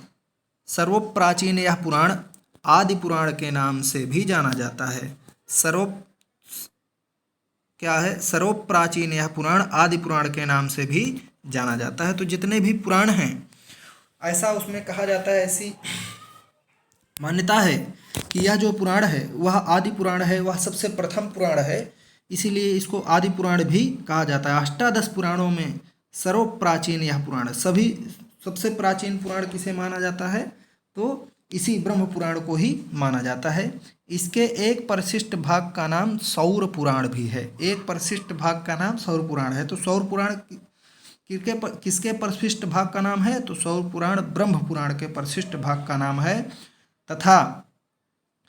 सर्वप्राचीन यह पुराण आदि पुराण के नाम से भी जाना जाता है। सर्वप्राचीन यह पुराण आदि पुराण के नाम से भी जाना जाता है। तो जितने भी पुराण हैं, ऐसा उसमें कहा जाता है, ऐसी मान्यता है कि यह जो पुराण है वह आदि पुराण है, वह सबसे प्रथम पुराण है, इसीलिए इसको आदि पुराण भी कहा जाता है। अष्टादश पुराणों में सर्व प्राचीन यह पुराण है। सभी सबसे प्राचीन पुराण किसे माना जाता है? तो इसी ब्रह्म पुराण को ही माना जाता है। इसके एक परिशिष्ट भाग का नाम सौर पुराण भी है। एक परिशिष्ट भाग का नाम सौर पुराण है। तो सौर पुराण किसके परिशिष्ट भाग का नाम है? तो सौर पुराण ब्रह्म पुराण के परिशिष्ट भाग का नाम है। तथा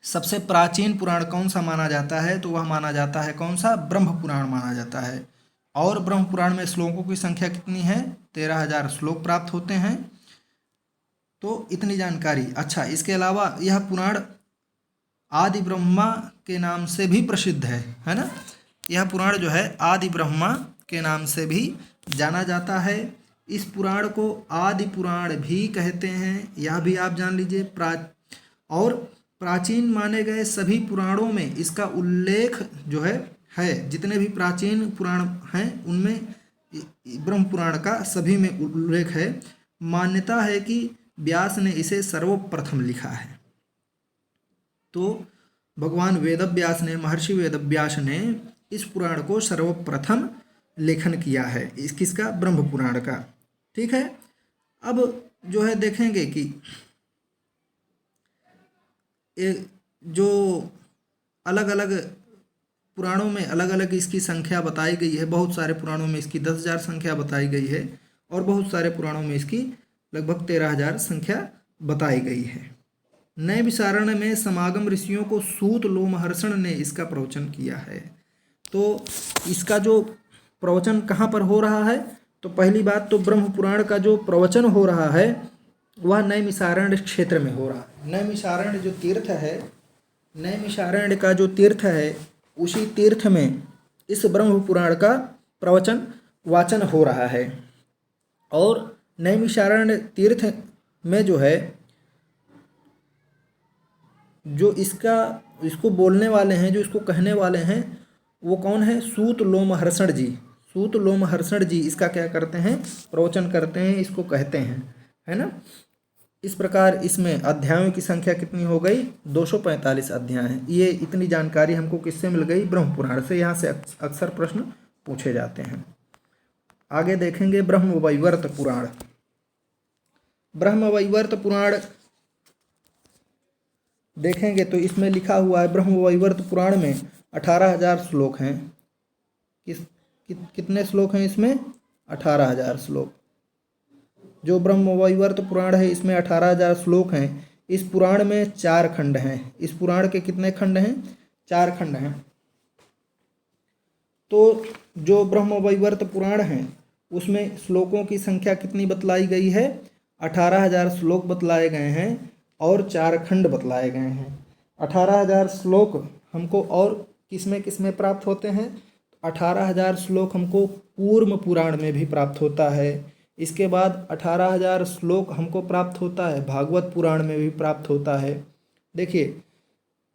सबसे प्राचीन पुराण कौन सा माना जाता है? तो वह माना जाता है कौन सा? ब्रह्म पुराण माना जाता है। और ब्रह्म पुराण में श्लोकों की संख्या कितनी है? 13,000 श्लोक प्राप्त होते हैं। तो इतनी जानकारी। अच्छा, इसके अलावा यह पुराण आदि ब्रह्मा के नाम से भी प्रसिद्ध है ना? यह पुराण जो है आदि ब्रह्मा के नाम से भी जाना जाता है। इस पुराण को आदि पुराण भी कहते हैं, यह भी आप जान लीजिए। और प्राचीन माने गए सभी पुराणों में इसका उल्लेख जो है जितने भी प्राचीन पुराण हैं उनमें ब्रह्म पुराण का सभी में उल्लेख है। मान्यता है कि व्यास ने इसे सर्वप्रथम लिखा है। तो भगवान वेदव्यास ने, महर्षि वेदव्यास ने इस पुराण को सर्वप्रथम लेखन किया है, इस किसका? ब्रह्म पुराण का। ठीक है। अब जो है देखेंगे कि जो अलग अलग पुराणों में अलग अलग इसकी संख्या बताई गई है। बहुत सारे पुराणों में इसकी 10,000 संख्या बताई गई है और बहुत सारे पुराणों में इसकी लगभग 13,000 संख्या बताई गई है। नए विसारण में समागम ऋषियों को सूत लोमहर्षण ने इसका प्रवचन किया है। तो इसका जो प्रवचन कहाँ पर हो रहा है? तो पहली बात तो ब्रह्म पुराण का जो प्रवचन हो रहा है वह नैमिषारण्य क्षेत्र में हो रहा है। नैमिषारण्य जो तीर्थ है, नैमिषारण्य का जो तीर्थ है, उसी तीर्थ में इस ब्रह्म पुराण का प्रवचन वाचन हो रहा है। और नैमिषारण्य तीर्थ में जो है, जो इसको बोलने वाले हैं, जो इसको कहने वाले हैं, वो कौन है? सूत लोमहर्षण जी। सूत लोमहर्षण जी इसका क्या करते हैं? प्रवचन करते हैं, इसको कहते हैं, है ना? इस प्रकार इसमें अध्यायों की संख्या कितनी हो गई? 245 अध्याय हैं। ये इतनी जानकारी हमको किससे मिल गई? ब्रह्म पुराण से। यहाँ से अक्सर प्रश्न पूछे जाते हैं। आगे देखेंगे ब्रह्म वैवर्त पुराण। ब्रह्म वैवर्त पुराण देखेंगे तो इसमें लिखा हुआ है, ब्रह्म वैवर्त पुराण में 18,000 श्लोक हैं। कितने श्लोक हैं इसमें? 18,000 श्लोक। जो ब्रह्म वैवर्त पुराण है इसमें 18,000 श्लोक हैं। इस पुराण में 4 खंड हैं। इस पुराण के कितने खंड हैं? 4 खंड हैं। तो जो ब्रह्म वैवर्त पुराण है उसमें श्लोकों की संख्या कितनी बतलाई गई है? 18,000 श्लोक बतलाए गए हैं और 4 खंड बतलाए गए हैं। 18,000 श्लोक हमको और किसमें प्राप्त होते हैं? 18,000 श्लोक हमको कूर्म पुराण में भी प्राप्त होता है। इसके बाद 18,000 श्लोक हमको प्राप्त होता है भागवत पुराण में भी प्राप्त होता है। देखिए,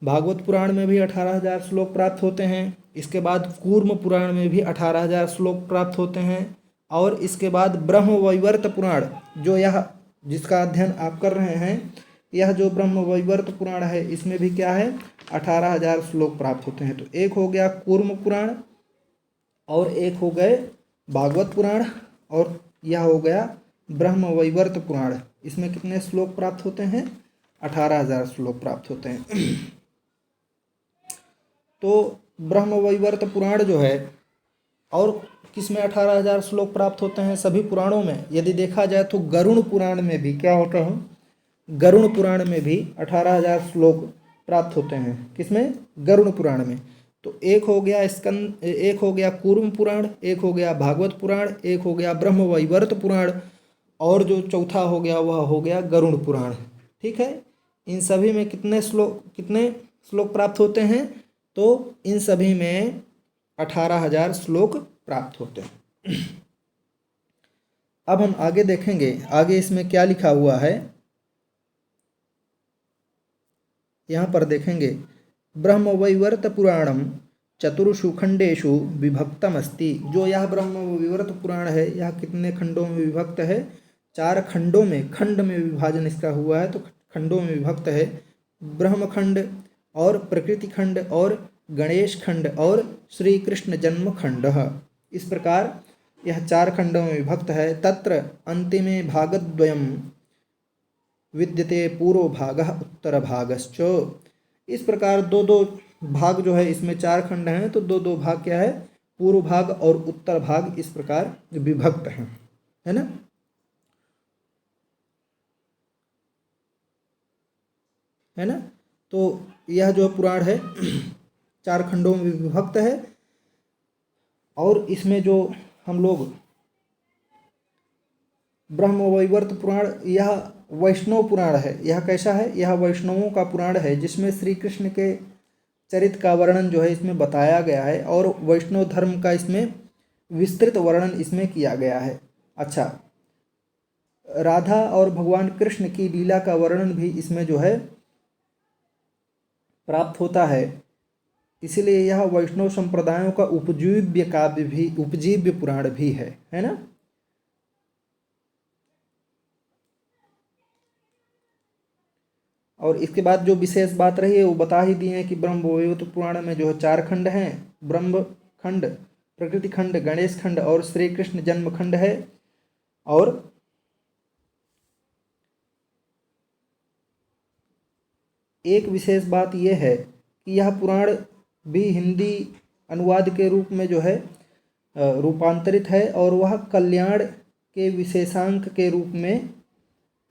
भागवत पुराण में भी 18,000 श्लोक प्राप्त होते हैं। इसके बाद कूर्म पुराण में भी 18,000 श्लोक प्राप्त होते हैं। और इसके बाद ब्रह्म वैवर्त पुराण, जो यह जिसका अध्ययन आप कर रहे हैं, यह जो ब्रह्म वैवर्त पुराण है इसमें भी क्या है? 18,000 श्लोक प्राप्त होते हैं। तो एक हो गया कूर्म पुराण और एक हो गए भागवत पुराण और यह हो गया ब्रह्म वैवर्त पुराण। इसमें कितने श्लोक प्राप्त होते हैं? 18,000 श्लोक प्राप्त होते हैं। तो ब्रह्म वैवर्त पुराण जो है, और किसमें 18,000 श्लोक प्राप्त होते हैं? सभी पुराणों में यदि देखा जाए तो गरुड़ पुराण में भी क्या होता है? गरुड़ पुराण में भी 18,000 श्लोक प्राप्त होते हैं। किसमें? गरुड़ पुराण में। तो एक हो गया एक हो गया कूर्म पुराण, एक हो गया भागवत पुराण, एक हो गया ब्रह्म वैवर्त पुराण, और जो चौथा हो गया वह हो गया गरुड़ पुराण। ठीक है। इन सभी में कितने श्लोक प्राप्त होते हैं? तो इन सभी में 18,000 श्लोक प्राप्त होते हैं। अब हम आगे देखेंगे, आगे इसमें क्या लिखा हुआ है। यहाँ पर देखेंगे, ब्रह्म वैवर्त पुराणम चतुर्षु खंडेषु विभक्तम अस्ति। जो यह ब्रह्म वैवर्त पुराण है यह कितने खंडों में विभक्त है? 4 खंडों में, खंड में विभाजन इसका हुआ है, तो खंडों में विभक्त है। ब्रह्मखंड और प्रकृति खंड और गणेश खंड और श्री कृष्ण जन्म खंड। इस प्रकार यह 4 खंडों में विभक्त है। तत्र अंतिमे भागद्वयम् विद्यते पूर्व भागः उत्तर भागश्च। इस प्रकार दो दो भाग जो है, इसमें 4 खंड हैं तो दो दो भाग क्या है, पूर्व भाग और उत्तर भाग इस प्रकार विभक्त हैं, है ना। है ना। तो यह जो पुराण है 4 खंडों में विभक्त है। और इसमें जो हम लोग ब्रह्मवैवर्त पुराण, यह वैष्णव पुराण है। यह कैसा है, यह वैष्णवों का पुराण है जिसमें श्री कृष्ण के चरित्र का वर्णन जो है इसमें बताया गया है और वैष्णव धर्म का इसमें विस्तृत वर्णन इसमें किया गया है। अच्छा, राधा और भगवान कृष्ण की लीला का वर्णन भी इसमें जो है प्राप्त होता है। इसलिए यह वैष्णव संप्रदायों का उपजीव्य काव्य भी, उपजीव्य पुराण भी है ना। और इसके बाद जो विशेष बात रही है वो बता ही दिए हैं कि ब्रह्मवैवर्त पुराण में जो है 4 खंड हैं, ब्रह्म खंड, प्रकृति खंड, गणेश खंड और श्री कृष्ण जन्म खंड है। और एक विशेष बात यह है कि यह पुराण भी हिंदी अनुवाद के रूप में जो है रूपांतरित है और वह कल्याण के विशेषांक के रूप में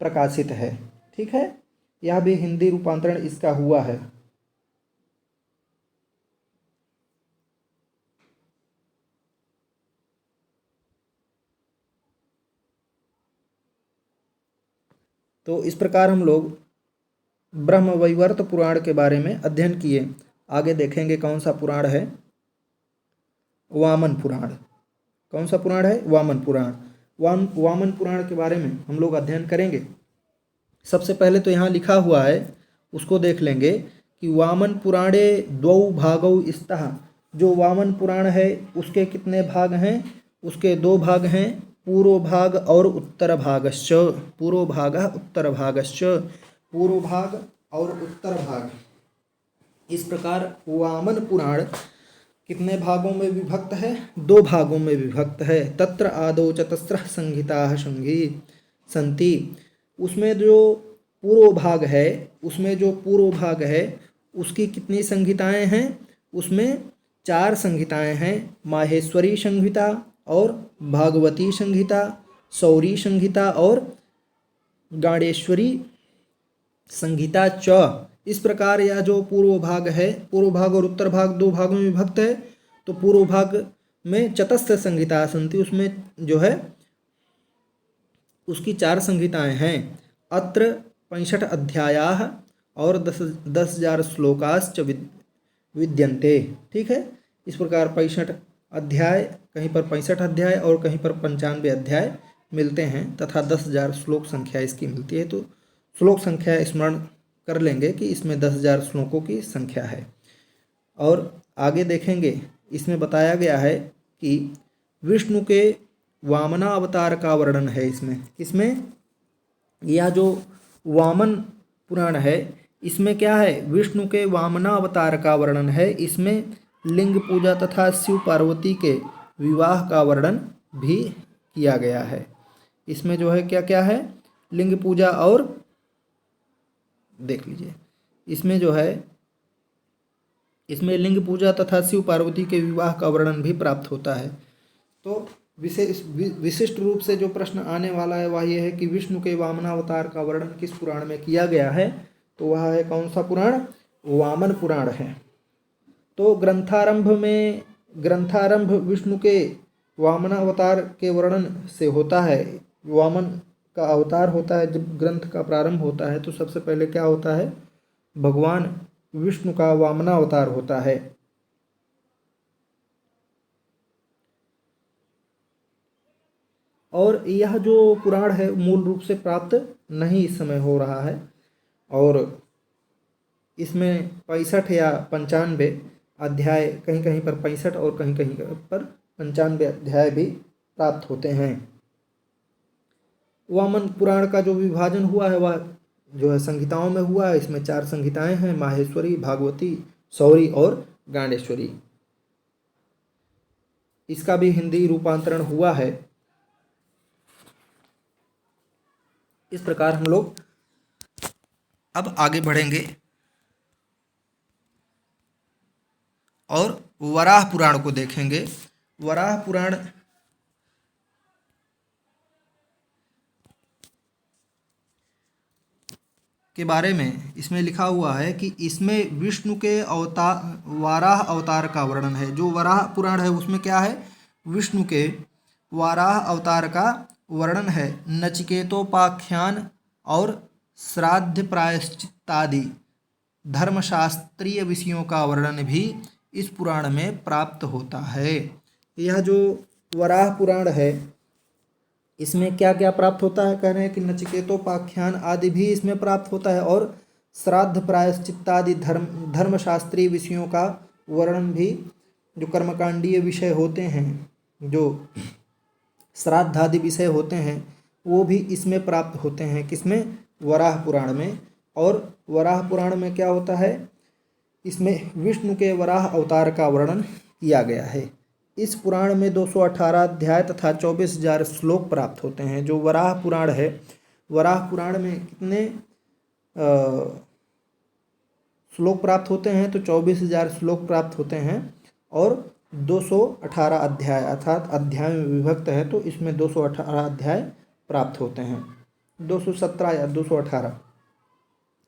प्रकाशित है। ठीक है, यह भी हिंदी रूपांतरण इसका हुआ है। तो इस प्रकार हम लोग ब्रह्मवैवर्त पुराण के बारे में अध्ययन किए। आगे देखेंगे कौन सा पुराण है, वामन पुराण। कौन सा पुराण है, वामन पुराण। वामन पुराण के बारे में हम लोग अध्ययन करेंगे। सबसे पहले तो यहाँ लिखा हुआ है उसको देख लेंगे कि वामन पुराणे द्वौ भागौ स्तः। जो वामन पुराण है उसके कितने भाग हैं, उसके 2 भाग हैं, पूर्व भाग और उत्तर भागश्च। पूर्व भाग उत्तर भागश्च, पूर्व भाग और उत्तर भाग। इस प्रकार वामन पुराण कितने भागों में विभक्त है, 2 भागों में विभक्त है। तत्र आदौ चतस्रः संहिताः सन्ति। उसमें जो पूर्व भाग है, उसमें जो पूर्व भाग है उसकी कितनी संहिताएं हैं, उसमें 4 संहिताएं हैं। माहेश्वरी संहिता और भागवती संहिता, सौरी संहिता और गाणेश्वरी संहिता च। इस प्रकार यह जो पूर्व भाग है, पूर्व भाग और उत्तर भाग 2 भागों में विभक्त है। तो पूर्व भाग में चतस्र संहिता सन्ति, उसमें जो है उसकी 4 संहिताएं हैं। अत्र 65 अध्यायाः और 10,000 श्लोकाश्च विद्यन्ते। ठीक है, इस प्रकार 65 अध्याय, कहीं पर 65 अध्याय और कहीं पर 95 अध्याय मिलते हैं तथा 10,000 श्लोक संख्या इसकी मिलती है। तो श्लोक संख्या स्मरण कर लेंगे कि इसमें 10,000 श्लोकों की संख्या है। और आगे देखेंगे, इसमें बताया गया है कि विष्णु के वामनावतार का वर्णन है इसमें यह जो वामन पुराण है इसमें क्या है, विष्णु के वामनावतार का वर्णन है। इसमें लिंग पूजा तथा शिव पार्वती के विवाह का वर्णन भी किया गया है। इसमें जो है क्या क्या है, लिंग पूजा और देख लीजिए, इसमें जो है इसमें लिंग पूजा तथा शिव पार्वती के विवाह का वर्णन भी प्राप्त होता है। तो विशिष्ट रूप से जो प्रश्न आने वाला है वह यह है कि विष्णु के वामनावतार का वर्णन किस पुराण में किया गया है, तो वह है कौन सा पुराण, वामन पुराण है। तो ग्रंथारंभ विष्णु के वामनावतार के वर्णन से होता है। वामन का अवतार होता है, जब ग्रंथ का प्रारंभ होता है तो सबसे पहले क्या होता है, भगवान विष्णु का वामनावतार होता है। और यह जो पुराण है मूल रूप से प्राप्त नहीं इस समय हो रहा है और इसमें 65 या 95 अध्याय, कहीं कहीं पर 65 और कहीं कहीं पर 95 अध्याय भी प्राप्त होते हैं। वामन पुराण का जो विभाजन हुआ है वह जो है संहिताओं में हुआ है। इसमें 4 संहिताएं हैं, माहेश्वरी, भागवती, शौरी और गांडेश्वरी। इसका भी हिंदी रूपांतरण हुआ है। इस प्रकार हम लोग अब आगे बढ़ेंगे और वराह पुराण को देखेंगे। वराह पुराण के बारे में इसमें लिखा हुआ है कि इसमें विष्णु के अवतार, वाराह अवतार का वर्णन है। जो वराह पुराण है उसमें क्या है, विष्णु के वाराह अवतार का वर्णन है। नचिकेतोपाख्यान और श्राद्ध प्रायश्चित्तादि धर्मशास्त्रीय विषयों का वर्णन भी इस पुराण में प्राप्त होता है। यह जो वराह पुराण है इसमें क्या क्या प्राप्त होता है, कह रहे हैं कि नचिकेतोपाख्यान आदि भी इसमें प्राप्त होता है और श्राद्ध प्रायश्चित्तादि धर्मशास्त्रीय विषयों का वर्णन भी, जो कर्मकांडीय विषय होते हैं, जो श्राद्ध आदि विषय होते हैं, वो भी इसमें प्राप्त होते हैं। किसमें, वराह पुराण में। और वराह पुराण में क्या होता है, इसमें विष्णु के वराह अवतार का वर्णन किया गया है। इस पुराण में 218 अध्याय तथा 24,000 श्लोक प्राप्त होते हैं। जो वराह पुराण है, वराह पुराण में कितने श्लोक प्राप्त होते हैं, तो 24,000 श्लोक प्राप्त होते हैं और 218 अध्याय अर्थात अध्याय में विभक्त है, तो इसमें 218 अध्याय प्राप्त होते हैं। 217 या 218,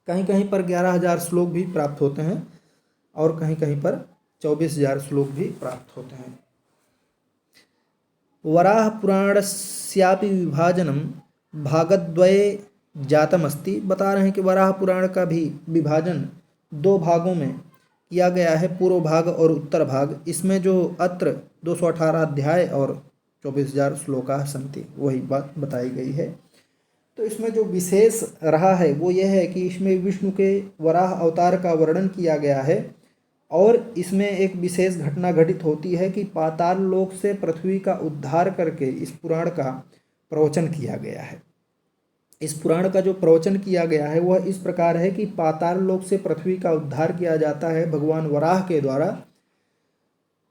कहीं कहीं पर 11,000 श्लोक भी प्राप्त होते हैं और कहीं कहीं पर 24,000 श्लोक भी प्राप्त होते हैं। वराह पुराणस्यापि विभाजनम भागद्वये जातमस्ति। बता रहे हैं कि वराह पुराण का भी विभाजन 2 भागों में किया गया है, पूर्व भाग और उत्तर भाग। इसमें जो अत्र 218 अध्याय और 24,000 श्लोका सन्ति, वही बात बताई गई है। तो इसमें जो विशेष रहा है वो यह है कि इसमें विष्णु के वराह अवतार का वर्णन किया गया है और इसमें एक विशेष घटना घटित होती है कि पाताल लोक से पृथ्वी का उद्धार करके इस पुराण का प्रवचन किया गया है। इस पुराण का जो प्रवचन किया गया है वह इस प्रकार है कि पाताल लोक से पृथ्वी का उद्धार किया जाता है भगवान वराह के द्वारा,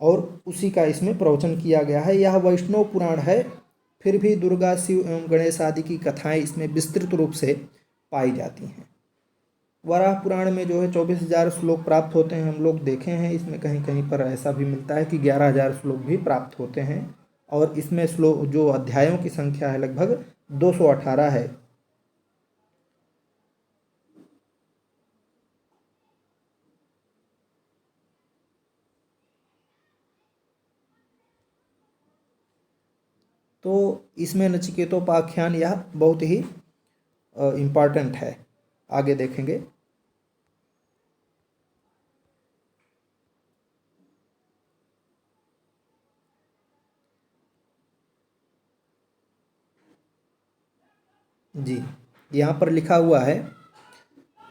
और उसी का इसमें प्रवचन किया गया है। यह वैष्णव पुराण है, फिर भी दुर्गा, शिव एवं गणेश आदि की कथाएं इसमें विस्तृत रूप से पाई जाती हैं। वराह पुराण में जो है 24,000 श्लोक प्राप्त होते हैं, हम लोग देखे हैं। इसमें कहीं कहीं पर ऐसा भी मिलता है कि 11,000 श्लोक भी प्राप्त होते हैं और इसमें श्लोक जो अध्यायों की संख्या है लगभग 218 है। तो इसमें नचिकेतोपाख्यान यह बहुत ही इम्पॉर्टेंट है, आगे देखेंगे। जी, यहाँ पर लिखा हुआ है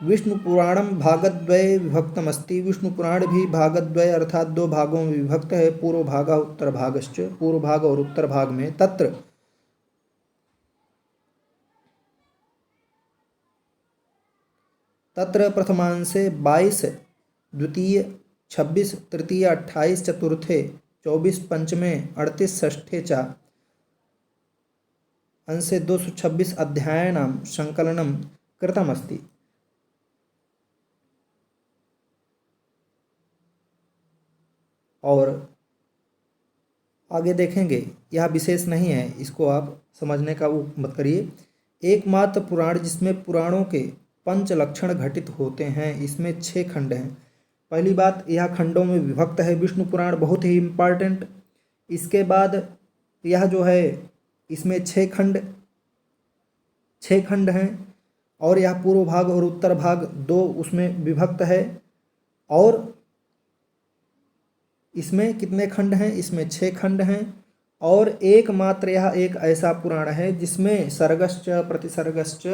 विष्णु पुराणम भागद्वय विभक्तमस्ति। विष्णु पुराण भी भागद्वय अर्थात 2 भागों में विभक्त है, पूर्व भाग उत्तर भागश्च। पूर्व भाग और उत्तर भाग में तत्र प्रथमांशे 22, द्वितीय 26, तृतीय 28, चतुर्थे 24, पंचमे 38, षष्ठे च अंशे 226 अध्यायानां संकलनम कृतमस्ति। और आगे देखेंगे, यह विशेष नहीं है, इसको आप समझने का वो मत करिए। एकमात्र पुराण जिसमें पुराणों के 5 लक्षण घटित होते हैं, इसमें 6 खंड हैं। पहली बात, यह खंडों में विभक्त है। विष्णु पुराण बहुत ही इम्पॉर्टेंट। इसके बाद यह जो है इसमें 6 खंड हैं और यह पूर्व भाग और उत्तर भाग 2 उसमें विभक्त है। और इसमें कितने खंड हैं, इसमें 6 खंड हैं। और एकमात्र यह एक ऐसा पुराण है जिसमें सर्गश्च प्रतिसर्गश्च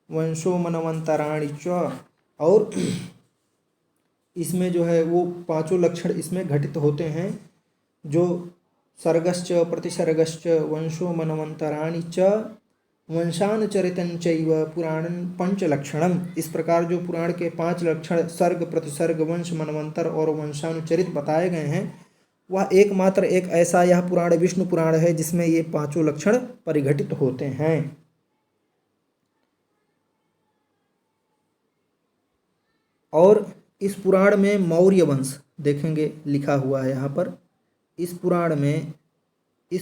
वंशो मनवंतराणि च, और इसमें जो है वो 5 लक्षण इसमें घटित होते हैं, जो सर्गश्च प्रतिसर्गश्च वंशो मनवंतराणि च वंशानुचरितं चैव पुराणं पंचलक्षणम। इस प्रकार जो पुराण के 5 लक्षण सर्ग, प्रतिसर्ग, वंश, मनवंतर और वंशानुचरित बताए गए हैं, वह एकमात्र एक ऐसा यह पुराण विष्णु पुराण है जिसमें ये 5 लक्षण परिघटित होते हैं। और इस पुराण में मौर्य वंश देखेंगे लिखा हुआ है यहाँ पर। इस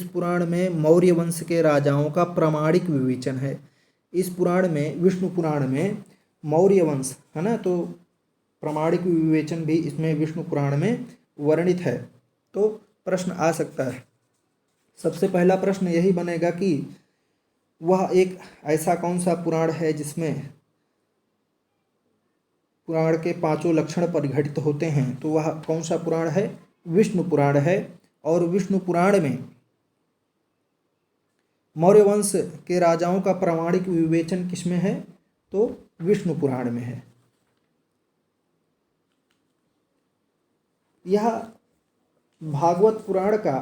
पुराण में मौर्य वंश के राजाओं का प्रामाणिक विवेचन है। इस पुराण में, विष्णु पुराण में मौर्य वंश है ना, तो प्रामाणिक विवेचन भी इसमें विष्णु पुराण में वर्णित है। तो प्रश्न आ सकता है, सबसे पहला प्रश्न यही बनेगा कि वह एक ऐसा कौन सा पुराण है जिसमें पुराण के 5 लक्षण परिघटित होते हैं। तो वह कौन सा पुराण है? विष्णु पुराण है। और विष्णु पुराण में मौर्य वंश के राजाओं का प्रामाणिक विवेचन किसमें है? तो विष्णु पुराण में है। यह भागवत पुराण का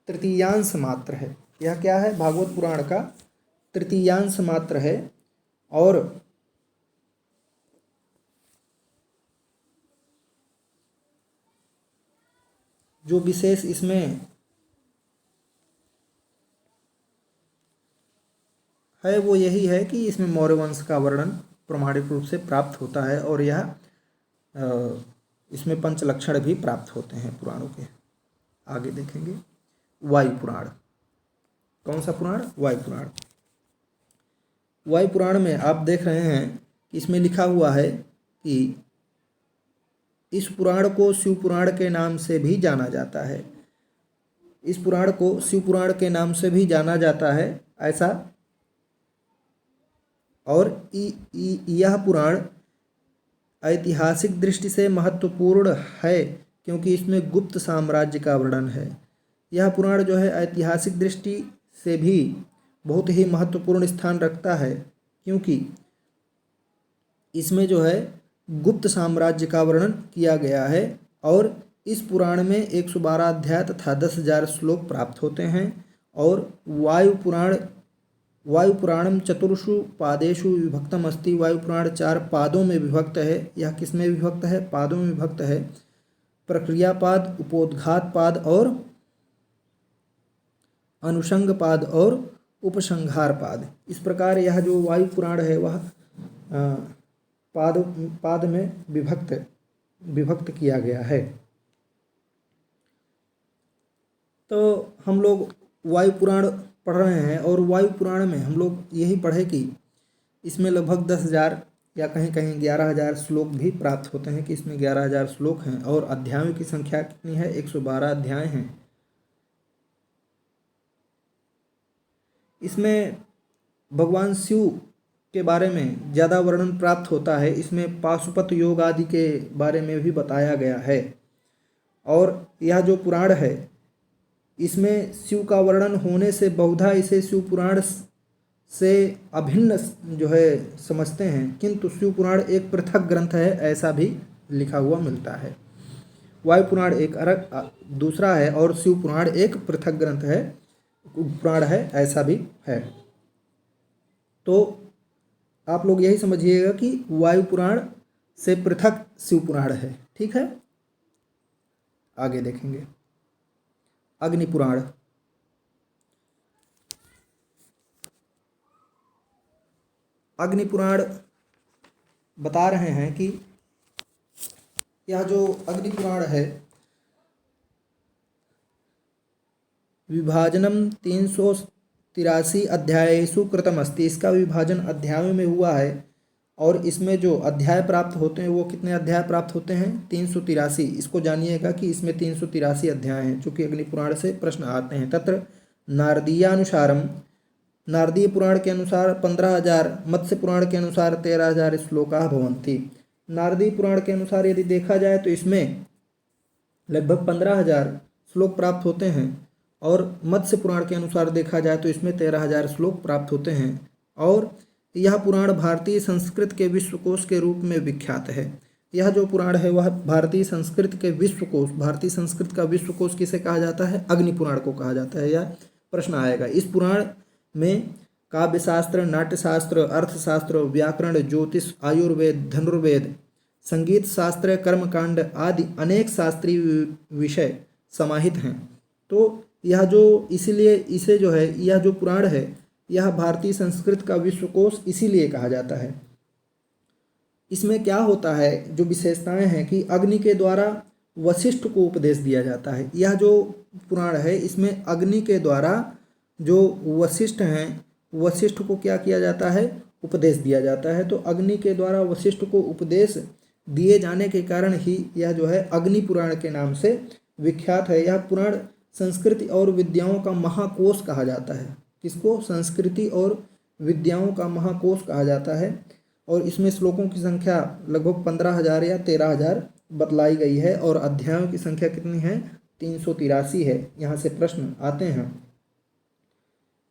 तृतीयांश मात्र है। यह क्या है? भागवत पुराण का तृतीयांश मात्र है। और जो विशेष इसमें है वो यही है कि इसमें मौर्य वंश का वर्णन प्रामाणिक रूप से प्राप्त होता है और यह इसमें पंचलक्षण भी प्राप्त होते हैं पुराणों के। आगे देखेंगे वायु पुराण। कौन सा पुराण? वायु पुराण। वायु पुराण में आप देख रहे हैं कि इसमें लिखा हुआ है कि इस पुराण को शिव पुराण के नाम से भी जाना जाता है। इस पुराण को शिव पुराण के नाम से भी जाना जाता है ऐसा। और यह पुराण ऐतिहासिक दृष्टि से महत्वपूर्ण है क्योंकि इसमें गुप्त साम्राज्य का वर्णन है। यह पुराण जो है ऐतिहासिक दृष्टि से भी बहुत ही महत्वपूर्ण स्थान रखता है क्योंकि इसमें जो है गुप्त साम्राज्य का वर्णन किया गया है। और इस पुराण में 112 अध्याय तथा 10,000 श्लोक प्राप्त होते हैं। और वायु पुराणम चतुर्षु पादेषु विभक्तम अस्ति। वायु पुराण 4 पादों में विभक्त है। यह किसमें विभक्त है? पादों में विभक्त है। प्रक्रिया पाद, उपोद्घात पाद और अनुषंग पाद और उपसंहार पाद। इस प्रकार यह जो वायु पुराण है वह पाद में विभक्त किया गया है। तो हम लोग वायु पुराण पढ़ रहे हैं और वायु पुराण में हम लोग यही पढ़े कि इसमें लगभग 10,000 या कहीं कहीं 11,000 श्लोक भी प्राप्त होते हैं कि इसमें 11,000 श्लोक हैं। और अध्यायों की संख्या कितनी है? 112 अध्याय हैं। इसमें भगवान शिव के बारे में ज़्यादा वर्णन प्राप्त होता है। इसमें पाशुपत योग आदि के बारे में भी बताया गया है। और यह जो पुराण है इसमें शिव का वर्णन होने से बहुधा इसे शिव पुराण से अभिन्न जो है समझते हैं, किंतु शिव पुराण एक पृथक ग्रंथ है ऐसा भी लिखा हुआ मिलता है। वायु पुराण एक दूसरा है और शिव पुराण एक पृथक ग्रंथ है, पुराण है ऐसा भी है। तो आप लोग यही समझिएगा कि वायु पुराण से पृथक शिव पुराण है। ठीक है, आगे देखेंगे अग्नि पुराण। अग्नि पुराण बता रहे हैं कि यह जो अग्नि पुराण है विभाजनम 383 अध्यायेषु कृतम अस्ति। इसका विभाजन अध्यायों में हुआ है और इसमें जो अध्याय प्राप्त होते हैं वो कितने अध्याय प्राप्त होते हैं? 383। इसको जानिएगा कि इसमें 383 अध्याय हैं जो कि अग्नि पुराण से प्रश्न आते हैं। तत्र नारदीयानुसारम, नारदीय पुराण के अनुसार 15,000, मत्स्य पुराण के अनुसार 13,000 श्लोकाः भवन्ति। नारदीय पुराण के अनुसार यदि देखा जाए तो इसमें लगभग 15,000 श्लोक प्राप्त होते हैं और मत्स्य पुराण के अनुसार देखा जाए तो इसमें 13,000 श्लोक प्राप्त होते हैं। और यह पुराण भारतीय संस्कृत के विश्वकोश के रूप में विख्यात है। यह जो पुराण है वह भारतीय संस्कृत के विश्वकोश, भारतीय संस्कृत का विश्वकोश किसे कहा जाता है? अग्नि पुराण को कहा जाता है। यह प्रश्न आएगा। इस पुराण में काव्यशास्त्र, नाट्यशास्त्र, अर्थशास्त्र, व्याकरण, ज्योतिष, आयुर्वेद, धनुर्वेद, संगीत शास्त्र, कर्मकांड आदि अनेक शास्त्रीय विषय समाहित हैं। तो यह जो इसीलिए इसे जो है यह जो पुराण है यह भारतीय संस्कृत का विश्वकोश इसीलिए कहा जाता है। इसमें क्या होता है, जो विशेषताएं हैं कि अग्नि के द्वारा वशिष्ठ को उपदेश दिया जाता है। यह जो पुराण है इसमें अग्नि के द्वारा जो वशिष्ठ हैं वशिष्ठ को क्या किया जाता है, उपदेश दिया जाता है। तो अग्नि के द्वारा वशिष्ठ को उपदेश दिए जाने के कारण ही यह जो है अग्नि पुराण के नाम से विख्यात है। यह पुराण संस्कृति और विद्याओं का महाकोश कहा जाता है। किसको? संस्कृति और विद्याओं का महाकोश कहा जाता है। और इसमें श्लोकों की संख्या लगभग 15,000 या 13,000 बतलाई गई है और अध्यायों की संख्या कितनी है? 383 है। यहाँ से प्रश्न आते हैं।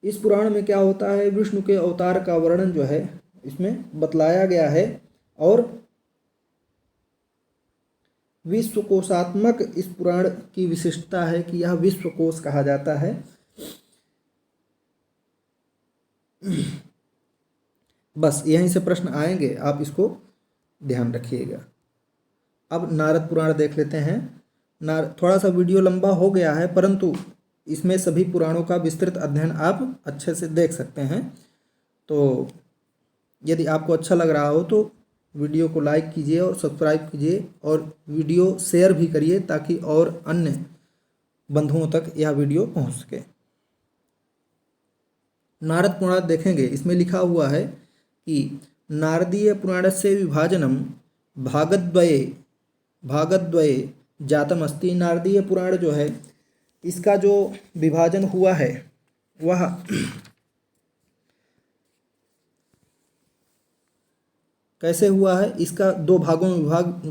इस पुराण में क्या होता है, विष्णु के अवतार का वर्णन जो है इसमें बतलाया गया है और विश्वकोशात्मक इस पुराण की विशिष्टता है कि यह विश्वकोश कहा जाता है। बस यहीं से प्रश्न आएंगे, आप इसको ध्यान रखिएगा। अब नारद पुराण देख लेते हैं। थोड़ा सा वीडियो लंबा हो गया है परंतु इसमें सभी पुराणों का विस्तृत अध्ययन आप अच्छे से देख सकते हैं। तो यदि आपको अच्छा लग रहा हो तो वीडियो को लाइक कीजिए और सब्सक्राइब कीजिए और वीडियो शेयर भी करिए ताकि और अन्य बंधुओं तक यह वीडियो पहुंच सके। नारद पुराण देखेंगे, इसमें लिखा हुआ है कि नारदीय पुराणस्य विभाजनम भागद्वये जातमस्ति। नारदीय पुराण जो है इसका जो विभाजन हुआ है वह कैसे हुआ है, इसका दो भागों में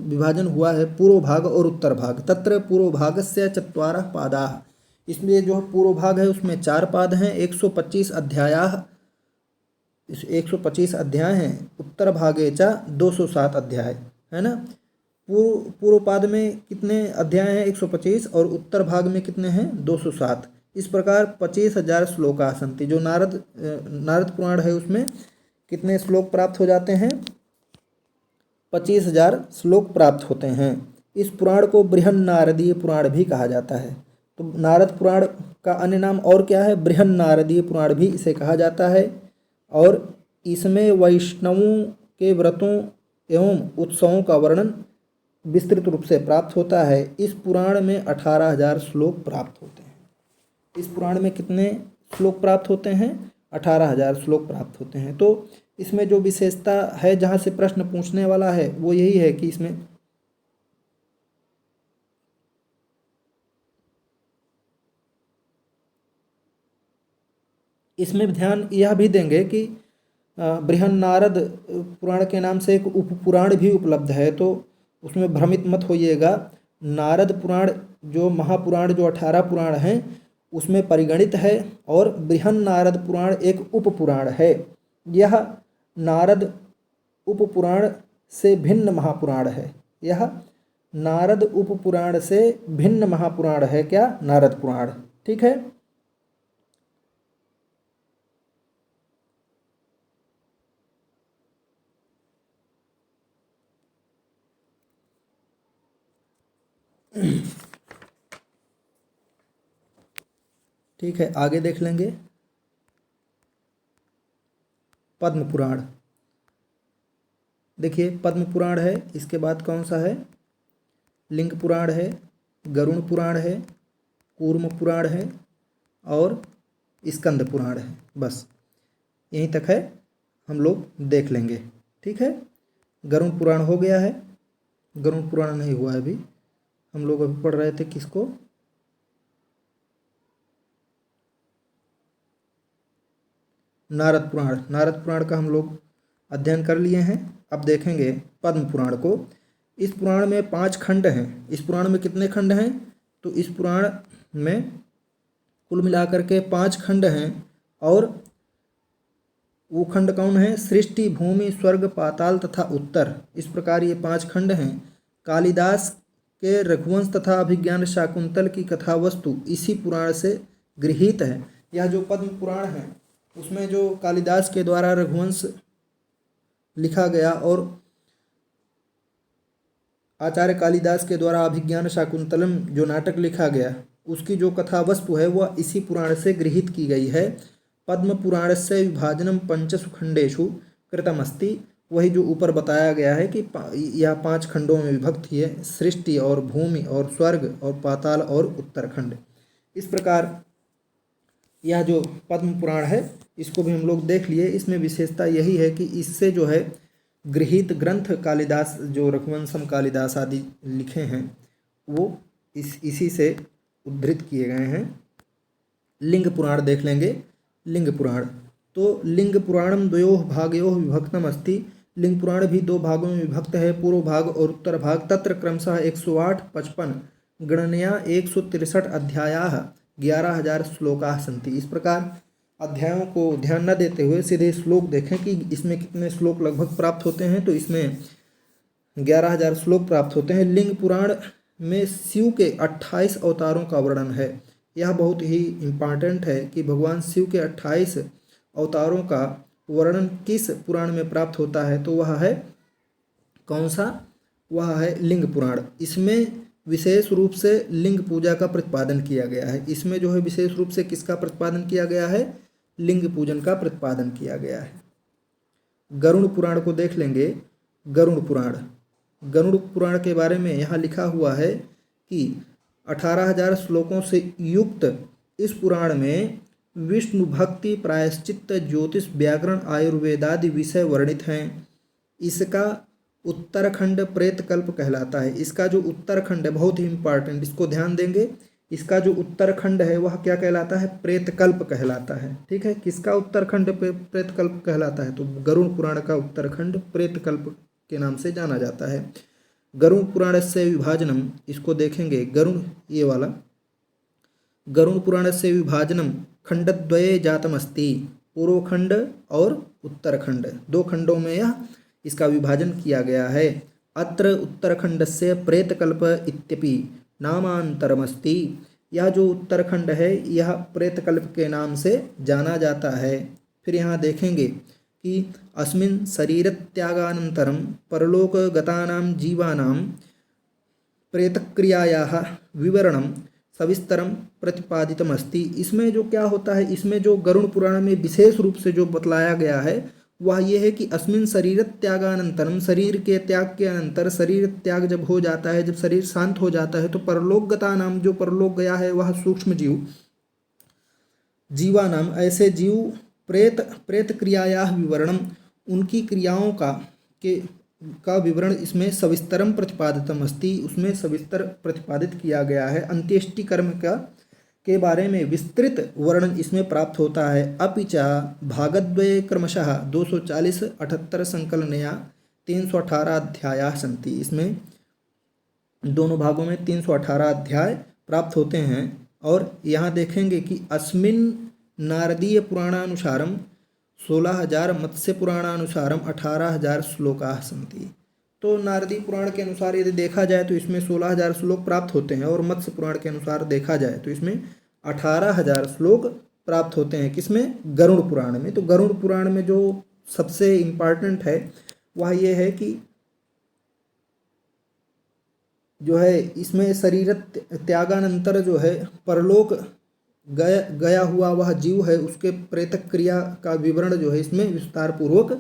विभाजन हुआ है, पूर्व भाग और उत्तर भाग। तत्र पूर्व भागस्य 4 पादाः। इसमें जो पूर्व भाग है उसमें 4 पाद हैं, 125 अध्यायाः, 125 अध्याय हैं। उत्तर भागे च 207 अध्याय है ना। पूर्व पाद में कितने अध्याय हैं? 125 और उत्तर भाग में कितने हैं? 207। इस प्रकार 25,000 श्लोका सन्ति। जो नारद पुराण है उसमें कितने श्लोक प्राप्त हो जाते हैं? 25,000 श्लोक प्राप्त होते हैं। इस पुराण को बृहन नारदीय पुराण भी कहा जाता है। तो नारद पुराण का अन्य नाम और क्या है? बृहन नारदीय पुराण भी इसे कहा जाता है। और इसमें वैष्णवों के व्रतों एवं उत्सवों का वर्णन विस्तृत रूप से प्राप्त होता है। इस पुराण में 18,000 श्लोक प्राप्त होते हैं। इस पुराण में कितने श्लोक प्राप्त होते हैं? 18,000 श्लोक प्राप्त होते हैं। तो इसमें जो विशेषता है, जहाँ से प्रश्न पूछने वाला है वो यही है कि इसमें ध्यान यह भी देंगे कि बृहन नारद पुराण के नाम से एक उपपुराण भी उपलब्ध है। तो उसमें भ्रमित मत होइएगा। नारद पुराण जो महापुराण जो 18 पुराण हैं उसमें परिगणित है और बृहन नारद पुराण एक उपपुराण है। यह नारद उपपुराण से भिन्न महापुराण है। यह नारद उपपुराण से भिन्न महापुराण है। क्या? नारद पुराण। ठीक है। ठीक है, आगे देख लेंगे। पद्म पुराण देखिए, पद्म पुराण है। इसके बाद कौन सा है? लिंग पुराण है, गरुण पुराण है, कूर्म पुराण है और स्कंद पुराण है। बस यहीं तक है, हम लोग देख लेंगे। ठीक है। गरुण पुराण हो गया है, गरुण पुराण नहीं हुआ है अभी। हम लोग अभी पढ़ रहे थे किसको? नारद पुराण। नारद पुराण का हम लोग अध्ययन कर लिए हैं। अब देखेंगे पद्म पुराण को। इस पुराण में 5 खंड हैं। इस पुराण में कितने खंड हैं? तो इस पुराण में कुल मिलाकर के 5 खंड हैं। और वो खंड कौन है? सृष्टि, भूमि, स्वर्ग, पाताल तथा उत्तर। इस प्रकार ये 5 खंड हैं। कालिदास के रघुवंश तथा अभिज्ञान शाकुंतल की कथा वस्तु इसी पुराण से गृहीत है। यह जो पद्म पुराण है उसमें जो कालिदास के द्वारा रघुवंश लिखा गया और आचार्य कालिदास के द्वारा अभिज्ञान शाकुंतलम जो नाटक लिखा गया, उसकी जो कथा वस्तु है वह इसी पुराण से गृहीत की गई है। पद्म पुराण से विभाजनम पंचसु खंडेषु कृतमस्ति, वही जो ऊपर बताया गया है कि यह 5 खंडों में विभक्त है, सृष्टि और भूमि और स्वर्ग और पाताल और उत्तरखंड। इस प्रकार यह जो पद्म पुराण है इसको भी हम लोग देख लिए। इसमें विशेषता यही है कि इससे जो है गृहीत ग्रंथ कालिदास जो रघुवंशम कालिदास आदि लिखे हैं वो इसी से उद्धृत किए गए हैं। लिंग पुराण देख लेंगे। लिंग पुराण तो लिंग पुराणम द्वयोः भागयोः विभक्तम अस्ति। लिंग पुराण भी 2 भागों में विभक्त है, पूर्व भाग और उत्तर भाग। तत्र क्रमशः 108, 55 गणनया 163 अध्यायाः 11,000 श्लोकाः सन्ति। इस प्रकार अध्यायों को ध्यान न देते हुए सीधे श्लोक देखें कि इसमें कितने श्लोक लगभग प्राप्त होते हैं, तो इसमें 11,000 श्लोक प्राप्त होते हैं। लिंग पुराण में शिव के 28 अवतारों का वर्णन है। यह बहुत ही इम्पॉर्टेंट है कि भगवान शिव के 28 अवतारों का वर्णन किस पुराण में प्राप्त होता है, तो वह है कौन सा? वह है लिंग पुराण। इसमें विशेष रूप से लिंग पूजा का प्रतिपादन किया गया है। इसमें जो है विशेष रूप से किसका प्रतिपादन किया गया है? लिंग पूजन का प्रतिपादन किया गया है। गरुड़ पुराण को देख लेंगे। गरुड़ पुराण, गरुड़ पुराण के बारे में यहाँ लिखा हुआ है कि 18,000 श्लोकों से युक्त इस पुराण में विष्णु भक्ति, प्रायश्चित्त, ज्योतिष, व्याकरण, आयुर्वेदादि विषय वर्णित हैं। इसका उत्तरखंड प्रेतकल्प कहलाता है। इसका जो उत्तरखंड है बहुत ही इम्पॉर्टेंट, इसको ध्यान देंगे। इसका जो उत्तरखंड है वह क्या कहलाता है? प्रेतकल्प कहलाता है। ठीक है, किसका उत्तरखंड प्रेतकल्प कहलाता है? तो गरुड़ पुराण का उत्तरखंड प्रेतकल्प के नाम से जाना जाता है। गरुड़ पुराण से विभाजनम, इसको देखेंगे। गरुड़, ये वाला गरुड़ पुराण से विभाजनम खंडद्वये जातमस्ति। पूर्वखंड और उत्तरखंड 2 खंडों में यह इसका विभाजन किया गया है। अत्र उत्तरखंडस्य प्रेतकल्प इत्यपि नामांतरमस्ति। यह जो उत्तरखंड है यह प्रेतकल्प के नाम से जाना जाता है। फिर यहाँ देखेंगे कि अस्मिन् शरीरत्यागानन्तरं परलोकगतानां जीवानां प्रेतक्रियायाः विवरणं सविस्तरम प्रतिपादितमस्ति। इसमें जो क्या होता है, इसमें जो गरुड़ पुराण में विशेष रूप से जो बतलाया गया है वह ये है कि अस्मिन् शरीर त्यागानंतरम, शरीर के त्याग के अनंतर, शरीर त्याग जब हो जाता है, जब शरीर शांत हो जाता है, तो परलोकगता नाम, जो परलोक गया है वह सूक्ष्म जीव, जीवा नाम, ऐसे जीव प्रेत क्रियाया विवरणम, उनकी क्रियाओं का विवरण इसमें सविस्तरम प्रतिपादितम अस्ति, उसमें सविस्तर प्रतिपादित किया गया है। अंत्येष्टि कर्म के बारे में विस्तृत वर्णन इसमें प्राप्त होता है। अपि च भागद्वये क्रमशः 240, 78 संकलनया 318 अध्यायाः सन्ति। इसमें दोनों भागों में 318 अध्याय प्राप्त होते हैं। और यहाँ देखेंगे कि अस्मिन् नारदीय पुराणानुसारम 16,000, मत्स्य पुराणानुसारम 18,000 श्लोकाः सन्ति। तो नारदी पुराण के अनुसार यदि देखा जाए तो इसमें 16,000 श्लोक प्राप्त होते हैं, और मत्स्य पुराण के अनुसार देखा जाए तो इसमें 18,000 श्लोक प्राप्त होते हैं। किसमें? गरुड़ पुराण में। तो गरुड़ पुराण में जो सबसे इम्पॉर्टेंट है वह ये है कि जो है इसमें शरीर त्यागानंतर जो है परलोक गया हुआ वह जीव है, उसके प्रेतक क्रिया का विवरण जो है इसमें विस्तार पूर्वक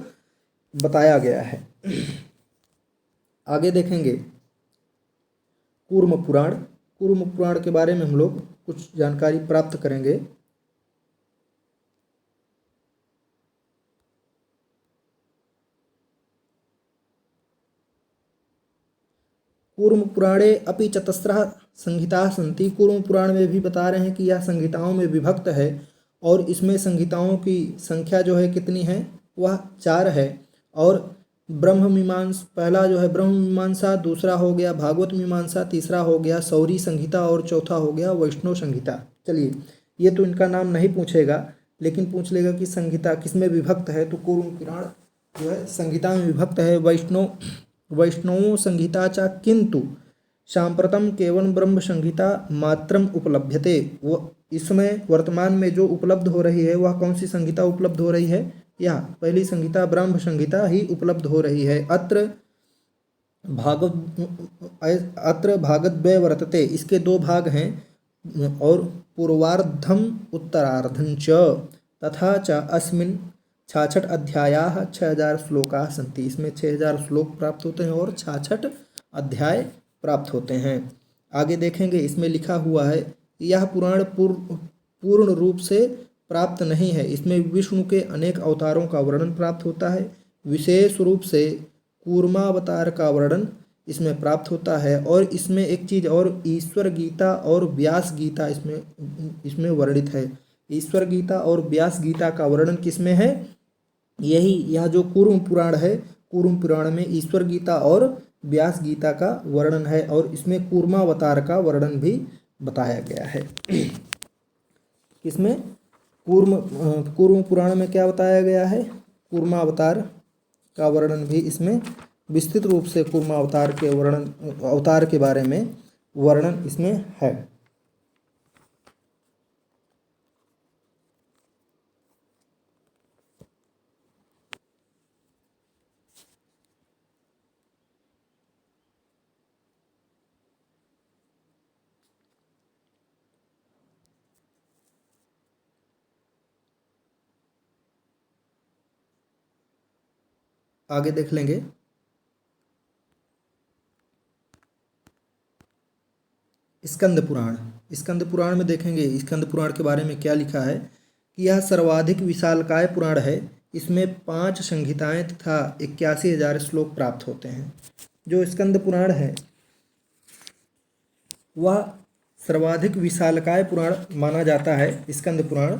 बताया गया है। आगे देखेंगे कूर्म पुराण। कूर्म पुराण के बारे में हम लोग कुछ जानकारी प्राप्त करेंगे। कूर्म पुराणे अपि चतस्रः संहिताः सन्ति। कूर्म पुराण में भी बता रहे हैं कि यह संहिताओं में विभक्त है, और इसमें संहिताओं की संख्या जो है कितनी है? वह 4 है। और ब्रह्म मीमांसा, पहला जो है ब्रह्म मीमांसा, दूसरा हो गया भागवत मीमांसा, तीसरा हो गया सौरी संहिता, और चौथा हो गया वैष्णव संहिता। चलिए, ये तो इनका नाम नहीं पूछेगा, लेकिन पूछ लेगा कि संहिता किसमें विभक्त है, तो कूर्म पुराण जो है संहिता में विभक्त है। वैष्णव संहिता च किंतु सांप्रतम केवल ब्रह्म संहिता मात्रम उपलभ्यते। वो इस समय वर्तमान में जो उपलब्ध हो रही है वह कौन सी संहिता उपलब्ध हो रही है? यह पहली संहिता ब्रह्म संहिता ही उपलब्ध हो रही है। अत्र भागद्वय वर्तते, इसके दो भाग हैं, और पूर्वार्धम उत्तरार्धं च तथा च अस्मिन् 66 अध्यायाः 6000 श्लोकाः सन्ति। इसमें 6000 श्लोक प्राप्त होते हैं और 66 अध्याय प्राप्त होते हैं। आगे देखेंगे, इसमें लिखा हुआ है यह पुराण पूर्ण रूप से प्राप्त नहीं है। इसमें विष्णु के अनेक अवतारों का वर्णन प्राप्त होता है। विशेष रूप से कूर्मावतार का वर्णन इसमें प्राप्त होता है। और इसमें एक चीज़ और, ईश्वर गीता और व्यास गीता इसमें वर्णित है। ईश्वर गीता और व्यास गीता का वर्णन किसमें है? यह जो कूर्म पुराण है, कूर्म पुराण में ईश्वर गीता और व्यास गीता का वर्णन है, और इसमें कूर्मावतार का वर्णन भी बताया गया है। किसमें? कूर्म पुराण में क्या बताया गया है? कूर्मावतार का वर्णन भी इसमें विस्तृत रूप से कूर्मावतार के अवतार के बारे में वर्णन इसमें है। आगे देख लेंगे। स्कंद पुराण, स्कंद पुराण में देखेंगे स्कंद पुराण के बारे में क्या लिखा है कि यह सर्वाधिक विशालकाय पुराण है। इसमें 5 संहिताएं तथा 81,000 श्लोक प्राप्त होते हैं। जो स्कंद पुराण है वह सर्वाधिक विशालकाय पुराण माना जाता है, स्कंद पुराण।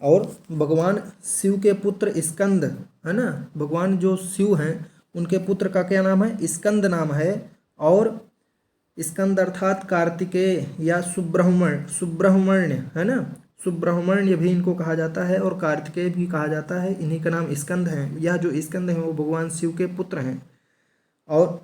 और भगवान शिव के पुत्र स्कंद है ना, भगवान जो शिव हैं उनके पुत्र का क्या नाम है? स्कंद नाम है। और स्कंद अर्थात कार्तिकेय या सुब्रह्मण्य है ना, सुब्रह्मण्य भी इनको कहा जाता है और कार्तिकेय भी कहा जाता है। इन्हीं का नाम स्कंद है। यह जो स्कंद हैं वो भगवान शिव के पुत्र हैं और